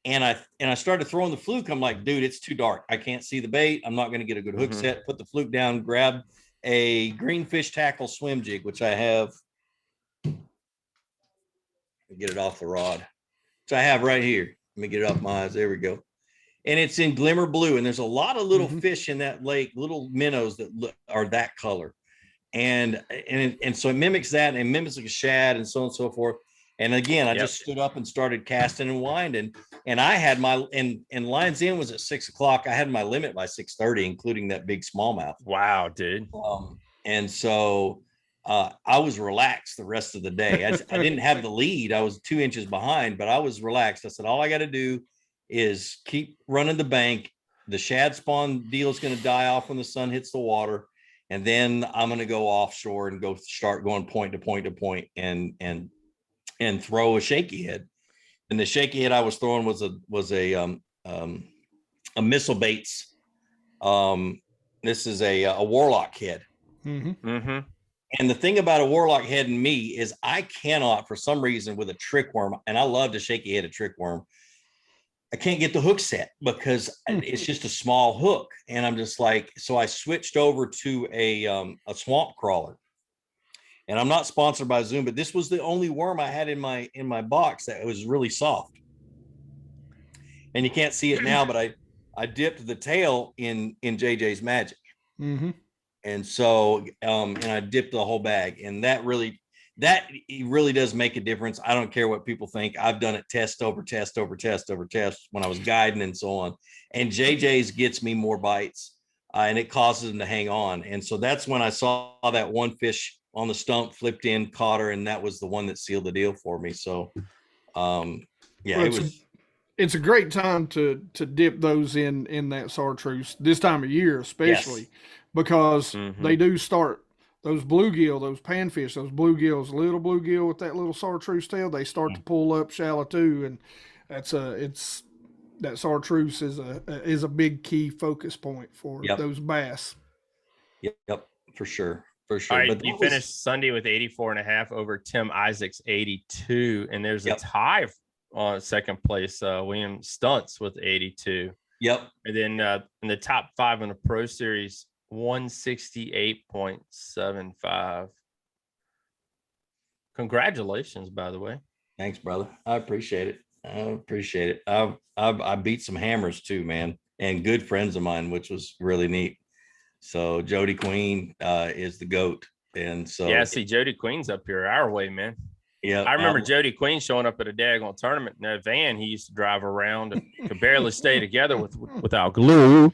And I started throwing the fluke. I'm like, dude, it's too dark. I can't see the bait. I'm not going to get a good hook set. Put the fluke down, grab a greenfish tackle swim jig, which I have. Get it off the rod. So I have right here. Let me get it off my eyes. There we go. And it's in glimmer blue. And there's a lot of little fish in that lake, little minnows that are that color. And so it mimics that, and it mimics like a shad and so on and so forth. And again, I just stood up and started casting and winding. And I had and lines in was at 6 o'clock. I had my limit by 6:30, including that big smallmouth. Wow, dude. And so I was relaxed the rest of the day. I didn't have the lead. I was 2 inches behind, but I was relaxed. I said, all I got to do is keep running the bank. The shad spawn deal is going to die off when the sun hits the water. And then I'm going to go offshore and start going point to point to point and throw a shaky head. And the shaky head I was throwing was a missile baits. This is a warlock head. And the thing about a warlock head and me is I cannot, for some reason, with a trick worm, and I love to shaky head a trick worm, I can't get the hook set because it's just a small hook. And I'm just like, so I switched over to a swamp crawler. And I'm not sponsored by Zoom, but this was the only worm I had in my box that was really soft. And you can't see it now, but I dipped the tail in JJ's Magic. And so and I dipped the whole bag, and that really does make a difference. I don't care what people think. I've done it test over test over test over test when I was guiding and so on. And JJ's gets me more bites, and it causes them to hang on. And so that's when I saw that one fish on the stump, flipped in, caught her, and that was the one that sealed the deal for me. So it's a great time to dip those in that chartreuse this time of year, especially because they do start those bluegill, those panfish, those bluegills, little bluegill with that little chartreuse tail, they start to pull up shallow too, and that chartreuse is a big key focus point for those bass. Yep, for sure. All right, but you finished Sunday with 84.5 over Tim Isaac's 82, and there's a tie on second place, William Stunts with 82. Yep. And then in the top 5 in the Pro Series, 168.75. Congratulations, by the way. Thanks, brother. I appreciate it. I beat some hammers too, man, and good friends of mine, which was really neat. So Jody Queen is the GOAT. And so see, Jody Queen's up here our way, man. Yeah, I remember Jody Queen showing up at a daggone tournament in that van he used to drive around and could barely stay together without glue.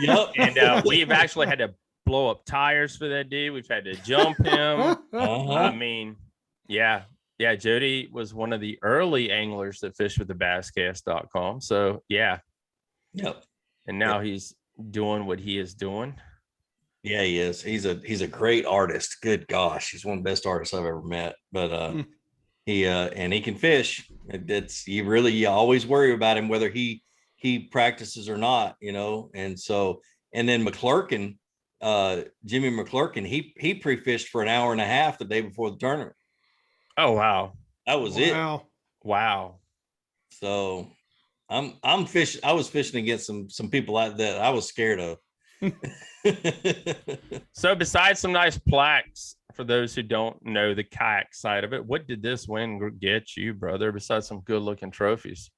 Yep. And we've actually had to blow up tires for that dude. We've had to jump him. I mean, Jody was one of the early anglers that fished with the basscast.com. So Yep. And now he's doing what he is doing. Yeah, he is. He's a great artist. Good gosh, he's one of the best artists I've ever met. But he can fish. You always worry about him whether he practices or not, And so, and then McClurkin, Jimmy McClurkin, he pre-fished for an hour and a half the day before the tournament. Oh wow, that was it. Wow. So I'm fishing. I was fishing against some people that I was scared of. So besides some nice plaques for those who don't know the kayak side of it, what did this win get you, brother? Besides some good looking trophies?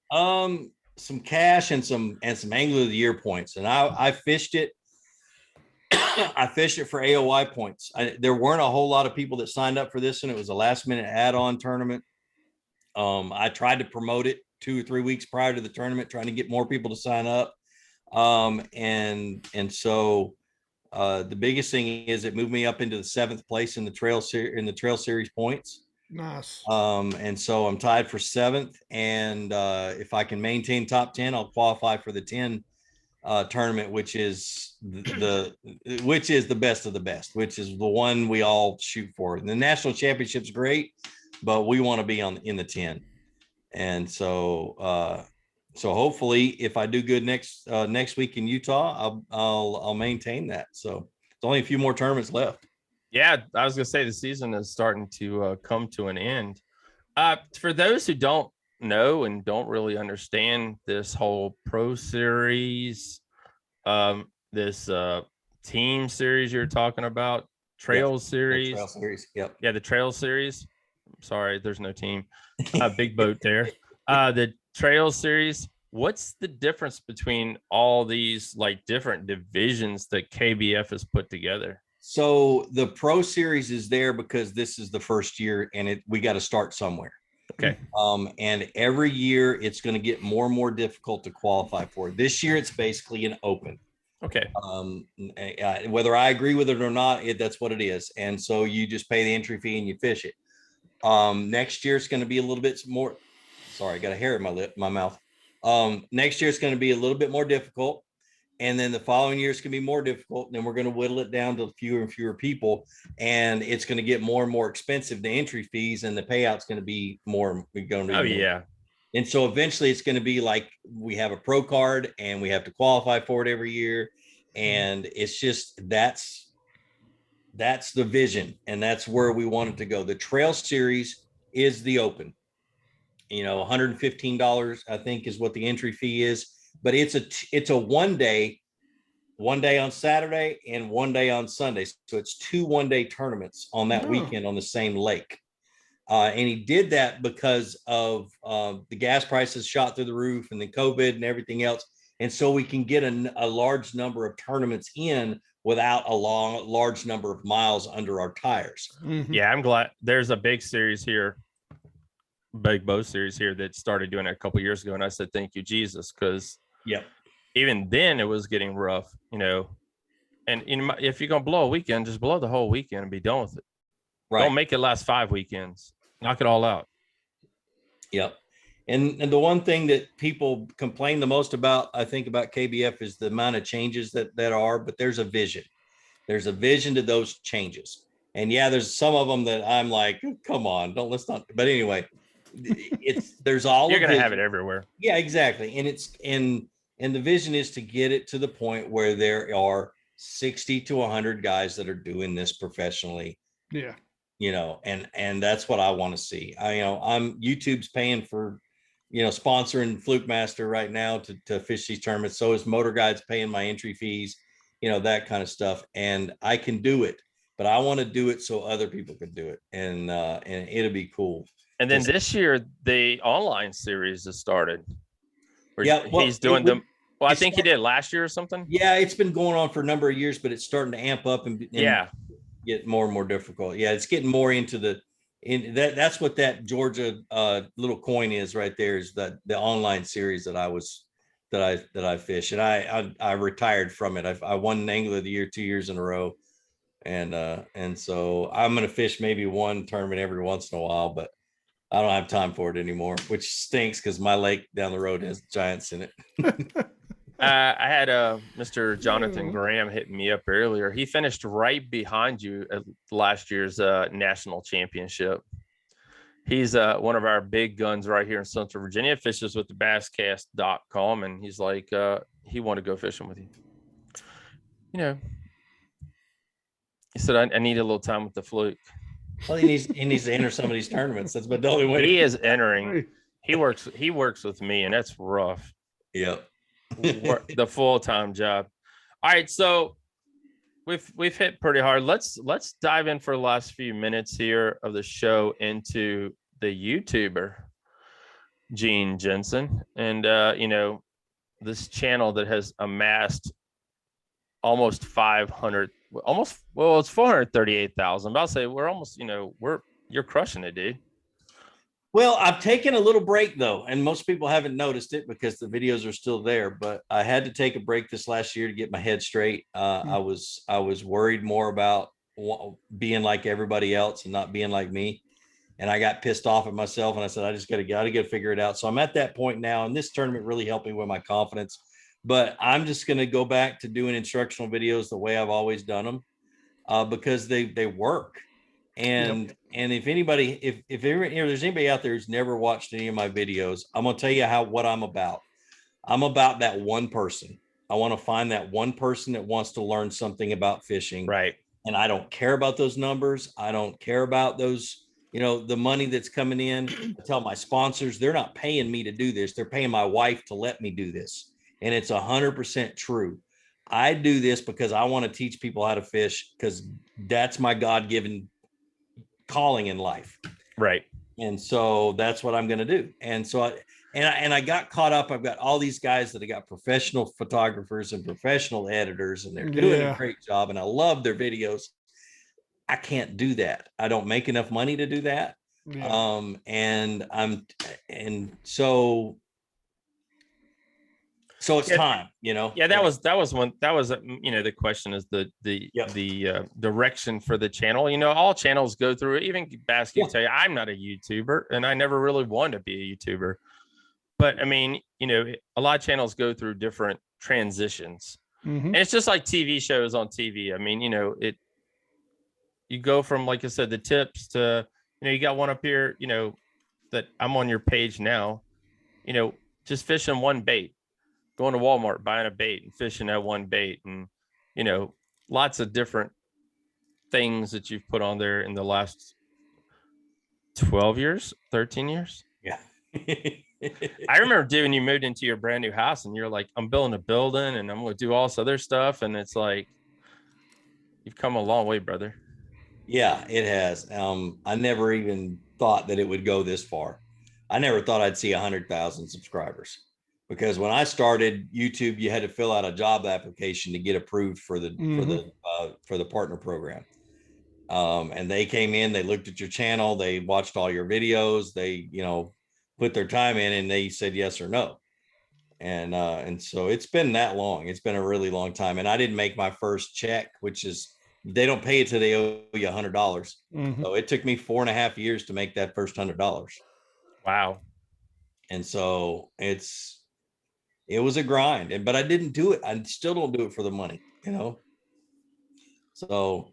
Some cash and some Angler of the Year points, and I fished it. I fished it for AOY points. There weren't a whole lot of people that signed up for this, and it was a last minute add-on tournament. I tried to promote it 2 or 3 weeks prior to the tournament, trying to get more people to sign up. And so the biggest thing is it moved me up into the 7th place in the trail series points. Nice. And so I'm tied for 7th, and if I can maintain top 10, I'll qualify for the 10 tournament, which is the best of the best, which is the one we all shoot for. And the national championship's great, but we want to be in the 10. And so hopefully if I do good next week in Utah, I'll maintain that. So there's only a few more tournaments left. Yeah, I was gonna say the season is starting to come to an end. For those who don't know and don't really understand this whole pro series, this team series you're talking about, trail series. Trail series. Yep. Yeah, the trail series. Sorry, there's no team. Big boat there. The trail series. What's the difference between all these like different divisions that KBF has put together? So the pro series is there because this is the first year, and we got to start somewhere. Okay. And every year it's going to get more and more difficult to qualify for. This year it's basically an open. Okay. Whether I agree with it or not, that's what it is. And so you just pay the entry fee and you fish it. Next year it's going to be a little bit more. Sorry, I got a hair in my mouth. Next year it's going to be a little bit more difficult. And then the following year, it's going to be more difficult. And then we're going to whittle it down to fewer and fewer people. And it's going to get more and more expensive, the entry fees, and the payout's going to be more. Yeah. And so eventually it's going to be like we have a pro card and we have to qualify for it every year. And it's just that's the vision. And that's where we want it to go. The trail series is the open. $115, I think, is what the entry fee is. But it's a one day on Saturday and one day on Sunday. So it's 2 one-day tournaments on that weekend on the same lake. And he did that because of the gas prices shot through the roof and then COVID and everything else. And so we can get a large number of tournaments in without a large number of miles under our tires. Mm-hmm. Yeah, I'm glad there's a big series here. Big boat series here that started doing it a couple years ago, and I said thank you Jesus, because even then it was getting rough, and if you're gonna blow a weekend, just blow the whole weekend and be done with it. Right. Don't make it last 5 weekends. Knock it all out. Yep. And the one thing that people complain the most about, I think, about KBF is the amount of changes that are, but there's a vision to those changes. And yeah, there's some of them that I'm like, come on, let's not. But anyway, there's all you're going to have it everywhere. Yeah, exactly. And the vision is to get it to the point where there are 60 to 100 guys that are doing this professionally. Yeah. And that's what I want to see. YouTube's paying for, sponsoring Fluke Master right now to fish these tournaments. So is Motor Guides paying my entry fees, that kind of stuff. And I can do it, but I want to do it so other people can do it. And it'll be cool. And then this year, the online series has started. Yeah, he's doing them. Well, I think he did last year or something. Yeah, it's been going on for a number of years, but it's starting to amp up and get more and more difficult. Yeah, it's getting more into that's what that Georgia little coin is right there, is the online series that I fish. And I retired from it. I won Angler of the Year 2 years in a row. And so I'm going to fish maybe one tournament every once in a while, but I don't have time for it anymore, which stinks because my lake down the road has giants in it. I had Mr. Jonathan Graham hitting me up earlier. He finished right behind you at last year's national championship. He's one of our big guns right here in Central Virginia, fishes with the basscast.com. And he's like, he wanted to go fishing with you. He said, I need a little time with the Fluke. Well, he needs to enter some of these tournaments. That's the only way. He is entering. He works with me, and that's rough. Yep. The full-time job. All right, so we've hit pretty hard. Let's dive in for the last few minutes here of the show into the YouTuber Gene Jensen, and this channel that has amassed almost 500, it's 438,000. But I'll say we're almost, you're crushing it, dude. Well, I've taken a little break though, and most people haven't noticed it because the videos are still there. But I had to take a break this last year to get my head straight. I was worried more about being like everybody else and not being like me, and I got pissed off at myself. And I said, I just got to figure it out. So I'm at that point now, and this tournament really helped me with my confidence. But I'm just going to go back to doing instructional videos the way I've always done them, because they work. And if anybody, if there's anybody out there who's never watched any of my videos, I'm gonna tell you what I'm about. I'm about that one person. I want to find that one person that wants to learn something about fishing. Right. And I don't care about those numbers. I don't care about those, the money that's coming in. I tell my sponsors, they're not paying me to do this. They're paying my wife to let me do this. And it's 100% true. I do this because I want to teach people how to fish, because that's my God-given calling in life. Right. And so that's what I'm going to do. And so I got caught up. I've got all these guys that have got professional photographers and professional editors, and they're doing a great job, and I love their videos. I can't do that. I don't make enough money to do that. So it's time, Yeah, that was the question is the direction for the channel. All channels go through it. Even Basket tell you, I'm not a YouTuber, and I never really wanted to be a YouTuber. But I mean, a lot of channels go through different transitions. And it's just like TV shows on TV. I mean, you go from, like I said, the tips to, you got one up here, that I'm on your page now, just fishing one bait. Going to Walmart, buying a bait and fishing that one bait, and lots of different things that you've put on there in the last 12 years, 13 years. Yeah. I remember when you moved into your brand new house and you're like, I'm building a building and I'm going to do all this other stuff. And it's like, you've come a long way, brother. Yeah, it has. I never even thought that it would go this far. I never thought I'd see 100,000 subscribers. Because when I started YouTube, you had to fill out a job application to get approved for the partner program. And they came in, they looked at your channel, they watched all your videos, they put their time in, and they said yes or no. And so it's been that long. It's been a really long time. And I didn't make my first check, which is, they don't pay it till they owe you $100. So it took me 4.5 years to make that first $100. Wow. And so it was a grind, but I didn't do it. I still don't do it for the money, So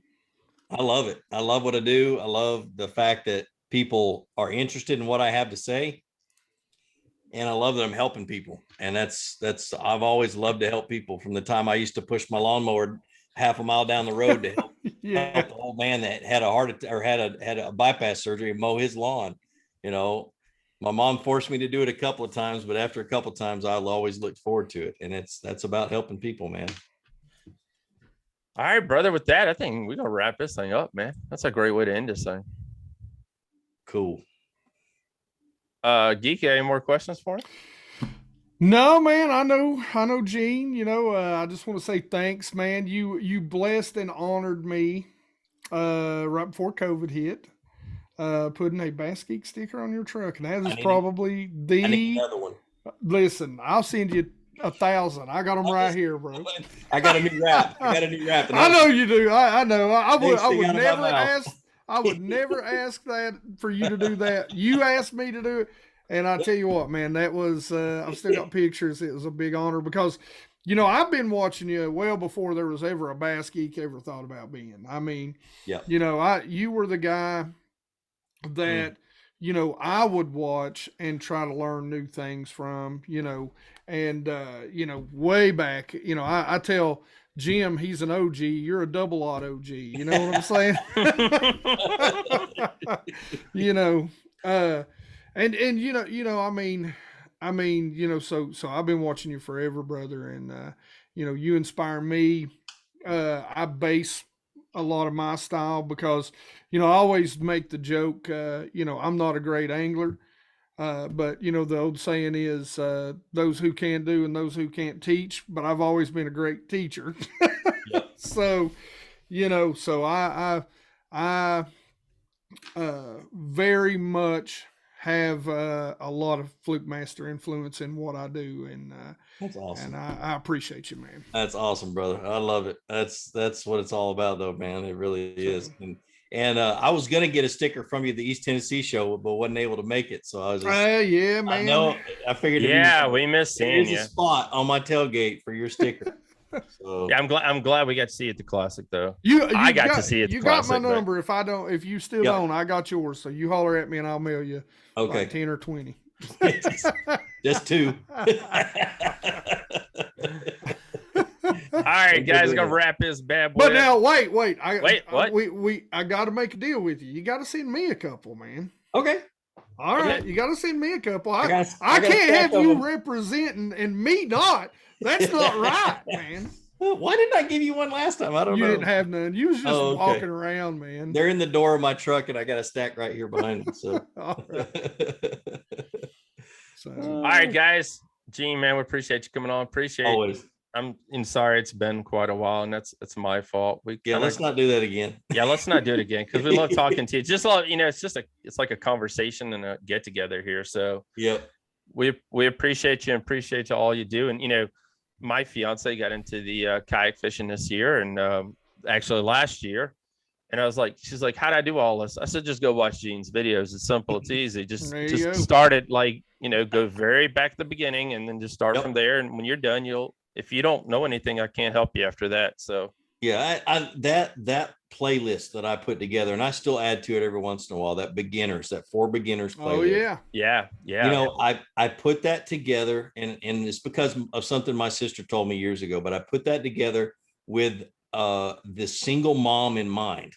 I love it. I love what I do. I love the fact that people are interested in what I have to say. And I love that I'm helping people. And that's, I've always loved to help people, from the time I used to push my lawnmower half a mile down the road to help, help the old man that had a heart attack or had a bypass surgery and mow his lawn. My mom forced me to do it a couple of times, but after a couple of times, I'll always look forward to it. And that's about helping people, man. All right, brother. With that, I think we're going to wrap this thing up, man. That's a great way to end this thing. Cool. Geek, any more questions for him? No, man. I know, Gene. I just want to say thanks, man. You blessed and honored me right before COVID hit. Putting a Bass Geek sticker on your truck, and that is probably the. I need another one. Listen, I'll send you 1,000. I got them right here, bro. I got a new wrap. I know you do. I know. I would never ask. I would never ask that for you to do that. You asked me to do it, and I tell you what, man, that was. I've still got pictures. It was a big honor because, I've been watching you well before there was ever a Bass Geek ever thought about being. I mean, yeah. You were the guy that I would watch and try to learn new things from, and way back, I tell Jim he's an OG, you're a double odd OG, you know what I'm saying? I mean, I mean, so I've been watching you forever, brother, and you inspire me. I base a lot of my style because, I always make the joke, I'm not a great angler, but the old saying is, those who can do and those who can't teach. But I've always been a great teacher. Yep. So, so I very much have a lot of Fluke Master influence in what I do, and That's awesome. and I appreciate you, man. That's awesome, brother. I love it. That's what it's all about, though, man. It really is. And I was gonna get a sticker from you at the East Tennessee show, but wasn't able to make it. So I was just, Yeah, man. I know. I figured. We missed seeing you. There's a spot on my tailgate for your sticker. So Yeah, I'm glad we got to see you at the Classic, though. You I got to see it. You got my number. If you still don't, I got yours. So you holler at me and I'll mail you. Okay. Like 10 or 20. just 2. All right, guys, gonna wrap this bad boy. But now, wait. Wait, what? I got to make a deal with you. You got to send me a couple, man. Okay. All right, you got to send me a couple. I gotta can't have you representing and me not. That's not right, man. Why didn't I give you one last time? I don't know. You didn't have none. You was just walking around, man. They're in the door of my truck, and I got a stack right here behind me. So, All right. All right, guys. Gene, man, we appreciate you coming on. Appreciate always. I'm sorry it's been quite a while, and it's my fault. Let's not do that again. Yeah, let's not do it again because we love talking to you. Just it's like a conversation and a get together here. So yep, we appreciate you and appreciate all you do. And my fiance got into the kayak fishing this year, and actually last year. And I was like, she's like, how'd I do all this? I said, just go watch Gene's videos. It's simple. It's easy. Just start it go very back to the beginning and then just start from there. And when you're done, if you don't know anything, I can't help you after that. So yeah, that playlist that I put together, and I still add to it every once in a while, that for beginners playlist. Oh yeah. I put that together, and it's because of something my sister told me years ago, but I put that together with this single mom in mind,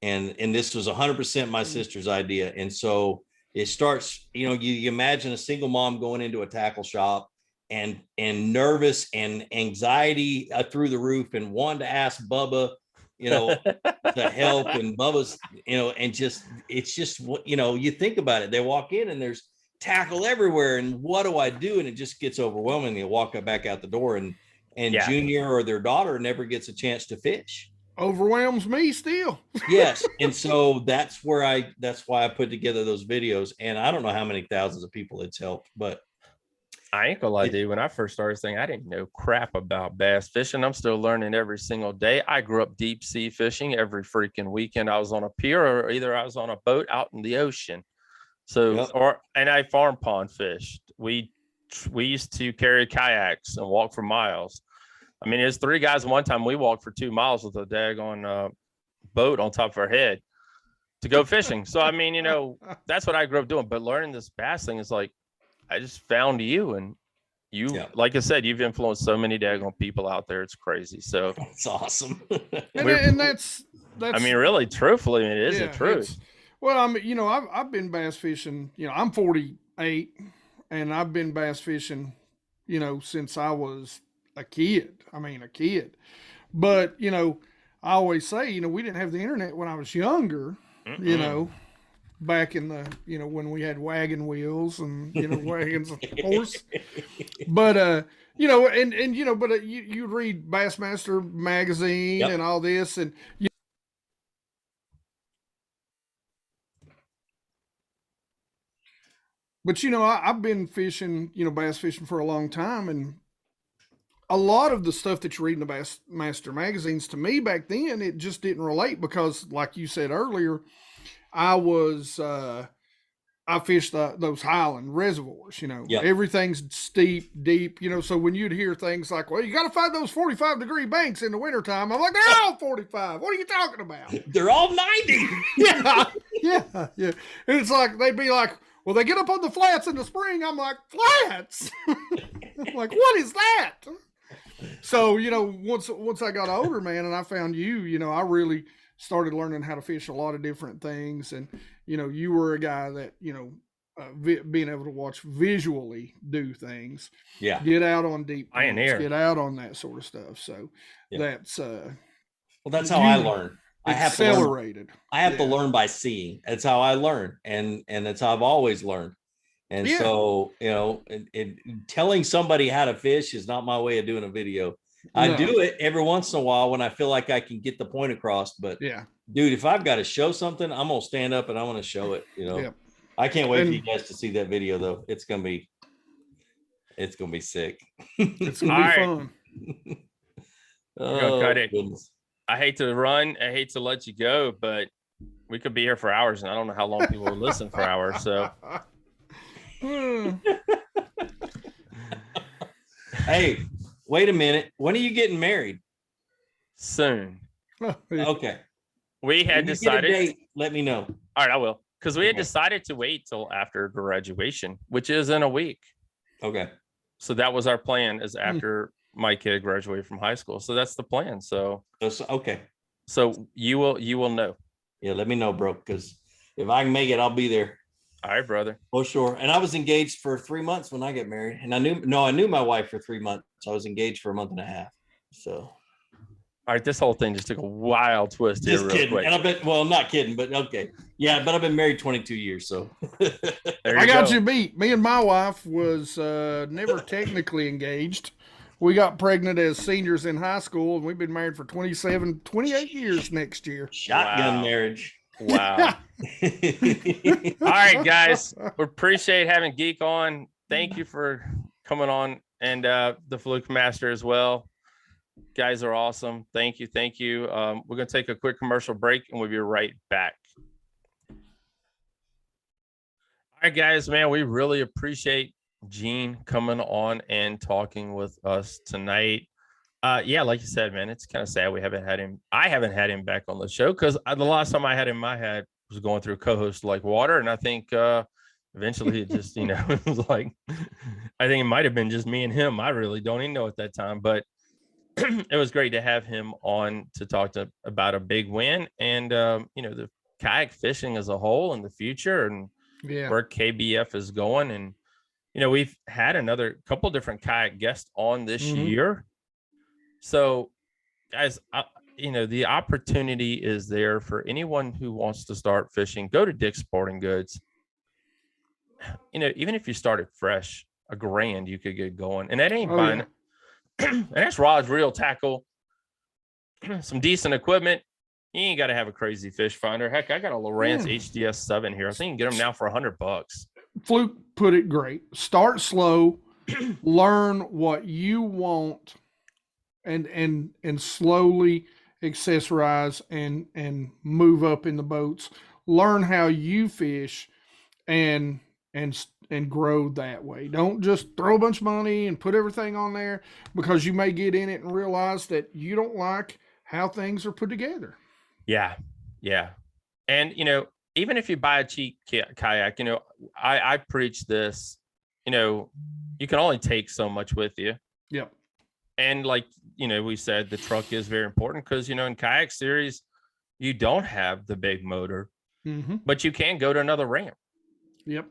and this was 100% my sister's idea. And so it starts, you imagine a single mom going into a tackle shop and nervous and anxiety through the roof, and wanting to ask Bubba to help, and Bubba's and it's just what you think about it. They walk in and there's tackle everywhere, and what do I do? And it just gets overwhelming. They walk back out the door, and Junior or their daughter never gets a chance to fish. Overwhelms me still. Yes. And so that's why I put together those videos, and I don't know how many thousands of people it's helped, but I ain't gonna lie, dude. When I first started saying, I didn't know crap about bass fishing. I'm still learning every single day. I grew up deep sea fishing every freaking weekend. I was on a pier, or either I was on a boat out in the ocean. So, and I farm pond fished. We used to carry kayaks and walk for miles. I mean, there's 3 guys. One time we walked for 2 miles with a daggone boat on top of our head to go fishing. So, I mean, that's what I grew up doing. But learning this bass thing is like, I just found you, and like I said, you've influenced so many daggone people out there. It's crazy. So it's awesome. and that's, I mean, really, truthfully, it is the truth. Well, I mean, I've been bass fishing, I'm 48, and I've been bass fishing, since I was a kid. But, I always say, we didn't have the internet when I was younger, back in the, when we had wagon wheels and, wagons and horse. But, you read Bassmaster magazine and all this, and but I've been fishing, bass fishing for a long time, and a lot of the stuff that you read in the Bassmaster magazines, to me back then, it just didn't relate because, like you said earlier, I fished those highland reservoirs, everything's steep, deep, so when you'd hear things like, well, you got to find those 45-degree banks in the wintertime, I'm like, they're all 45. What are you talking about? They're all 90. Yeah. And it's like, they'd be like, well, they get up on the flats in the spring. I'm like, flats? I'm like, what is that? So, once I got older, man, and I found you, I really started learning how to fish a lot of different things. And, you were a guy that, being able to watch visually do things. Yeah. Get out on deep ponds, Pioneer. get out on that sort of stuff. So that's well, that's how I learn. I have to learn. I have to learn by seeing. That's how I learn, and that's how I've always learned. And so, you know, telling somebody how to fish is not my way of doing a video. I do it every once in a while when I feel like I can get the point across. But dude, if I've got to show something, I'm gonna stand up and I'm gonna show it. You know, I can't wait for you guys to see that video though. It's gonna be sick. It's gonna be fun. Oh, cut it. Goodness. I hate to run. I hate to let you go, but we could be here for hours, and I don't know how long people will listen for hours. So. Hey, wait a minute. When are you getting married? Soon. Okay. We had decided. Get a date, let me know. All right, I will. Because we had decided to wait till after graduation, which is in a week. Okay. So that was our plan, is after my kid graduated from high school. So that's the plan. So okay. So you will know. Yeah, let me know, bro. Because if I can make it, I'll be there. All right, brother. Oh, sure. And I was engaged for 3 months when I got married. And I knew my wife for 3 months. I was engaged for a month and a half. So. All right. This whole thing just took a wild twist. Just kidding. Quick. And I'm not kidding, but okay. Yeah, but I've been married 22 years. So. I got you beat. Me and my wife was never technically engaged. We got pregnant as seniors in high school, and we've been married for 28 years next year. Shotgun marriage. Wow. All right, guys. We appreciate having Geek on. Thank you for coming on, and the Fluke Master as well. Guys are awesome. Thank you. We're going to take a quick commercial break, and we'll be right back. All right, guys, man, we really appreciate Gene coming on and talking with us tonight. Yeah, like you said, man, it's kind of sad I haven't had him back on the show, because the last time I had him, I was going through co-host like water, and I think eventually it just, it was like, I think it might have been just me and him. I really don't even know at that time, but it was great to have him on to talk about a big win and the kayak fishing as a whole in the future, and where KBF is going. And we've had another couple different kayak guests on this year. So, guys, the opportunity is there for anyone who wants to start fishing. Go to Dick's Sporting Goods. Even if you started fresh, $1,000 you could get going, and that ain't buying. Yeah. And that's rods, reel, tackle, some decent equipment. You ain't got to have a crazy fish finder. Heck, I got a Lowrance HDS 7 here. I think you can get them now for $100. Fluke put it great. Start slow, learn what you want. And slowly accessorize and move up in the boats. Learn how you fish, and grow that way. Don't just throw a bunch of money and put everything on there, because you may get in it and realize that you don't like how things are put together. Yeah. And even if you buy a cheap kayak, I preach this. You can only take so much with you. Yep. And like, we said, the truck is very important, because, in kayak series, you don't have the big motor, but you can go to another ramp. Yep.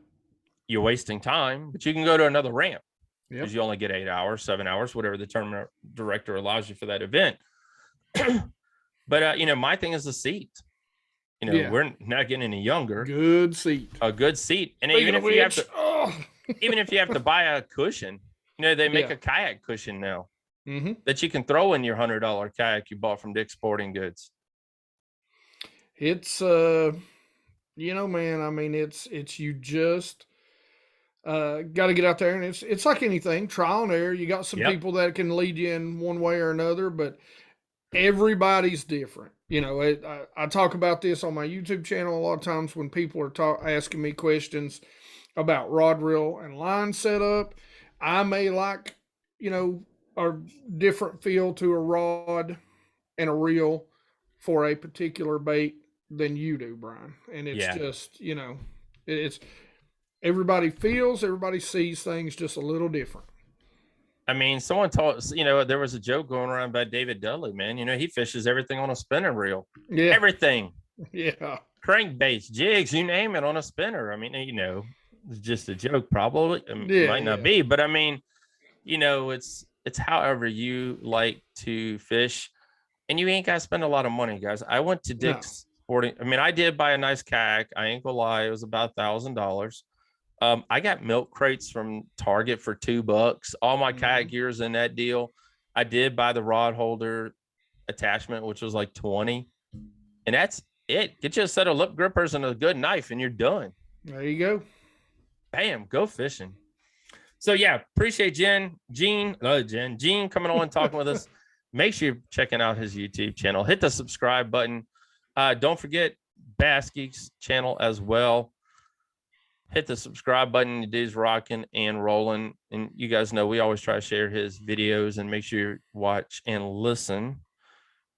You're wasting time, but you can go to another ramp, because you only get 8 hours, 7 hours, whatever the tournament director allows you for that event. But, my thing is the seat. We're not getting any younger. Good seat. A good seat. And even if you have to buy a cushion, they make a kayak cushion now. That you can throw in your $100 kayak you bought from Dick's Sporting Goods. It's man, I mean, it's you just got to get out there, and it's like anything, trial and error. You got some people that can lead you in one way or another, but everybody's different. I talk about this on my YouTube channel a lot of times when people are asking me questions about rod, reel, and line setup. I may like, a different feel to a rod and a reel for a particular bait than you do, Brian. And it's just, it's everybody sees things just a little different. I mean, someone told, there was a joke going around by David Dudley, man. He fishes everything on a spinning reel. Yeah. Everything. Yeah. Crankbaits, jigs, you name it, on a spinner. I mean, It's just a joke, probably. It Yeah, might not be, but I mean, it's however you like to fish, and you ain't got to spend a lot of money, guys. I went to No. Dick's Sporting. I mean, I did buy a nice kayak. I ain't gonna lie, it was about $1,000. I got milk crates from Target for $2. All my kayak gear's in that deal. I did buy the rod holder attachment, which was like 20, and that's it. Get you a set of lip grippers and a good knife, and you're done. There you go. Bam, go fishing. So yeah, appreciate Gene coming on and talking with us. Make sure you're checking out his YouTube channel. Hit the subscribe button. Don't forget Bass Geeks channel as well. Hit the subscribe button. The dude's rocking and rolling. And you guys know we always try to share his videos, and make sure you watch and listen.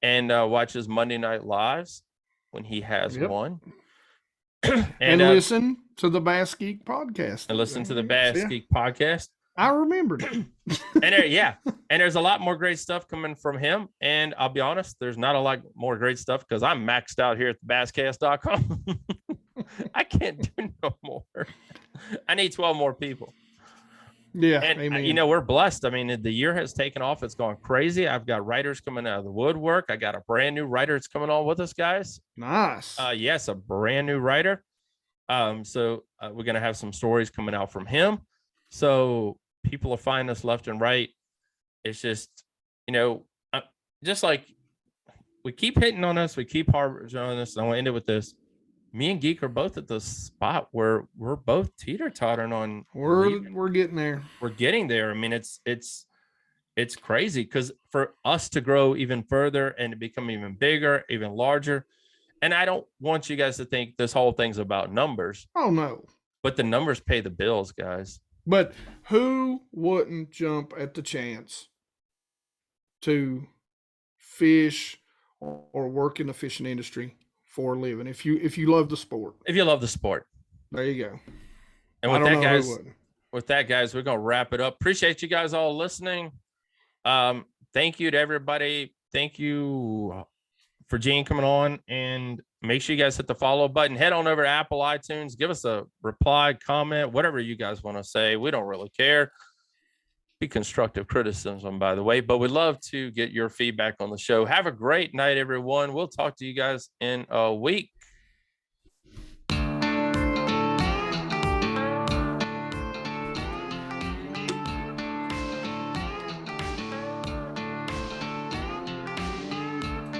And watch his Monday Night Lives when he has one. and listen to the Bass Geek podcast. And listen to the Bass Geek podcast. I remembered it. And there's a lot more great stuff coming from him. And I'll be honest, there's not a lot more great stuff because I'm maxed out here at the basscast.com. I can't do no more. I need 12 more people. Yeah. And amen. we're blessed. I mean, the year has taken off. It's gone crazy. I've got writers coming out of the woodwork. I got a brand new writer that's coming on with us, guys. Nice. Yes, a brand new writer. So we're going to have some stories coming out from him. So people are finding us left and right. It's just, just like we keep hitting on us. We keep harboring on us. And I want to end it with this. Me and Geek are both at the spot where we're both teeter-tottering on. We're getting there. We're getting there. I mean, it's crazy because for us to grow even further and to become even bigger, even larger. And I don't want you guys to think this whole thing's about numbers. Oh, no. But the numbers pay the bills, guys. But who wouldn't jump at the chance to fish or work in the fishing industry for a living if you love the sport? If you love the sport. There you go. And with that, guys, we're going to wrap it up. Appreciate you guys all listening. Thank you to everybody. Thank you for Gene coming on, and make sure you guys hit the follow button. Head on over to Apple iTunes. Give us a reply, comment, whatever you guys want to say. We don't really care. Be constructive criticism, by the way, but we'd love to get your feedback on the show. Have a great night, everyone. We'll talk to you guys in a week.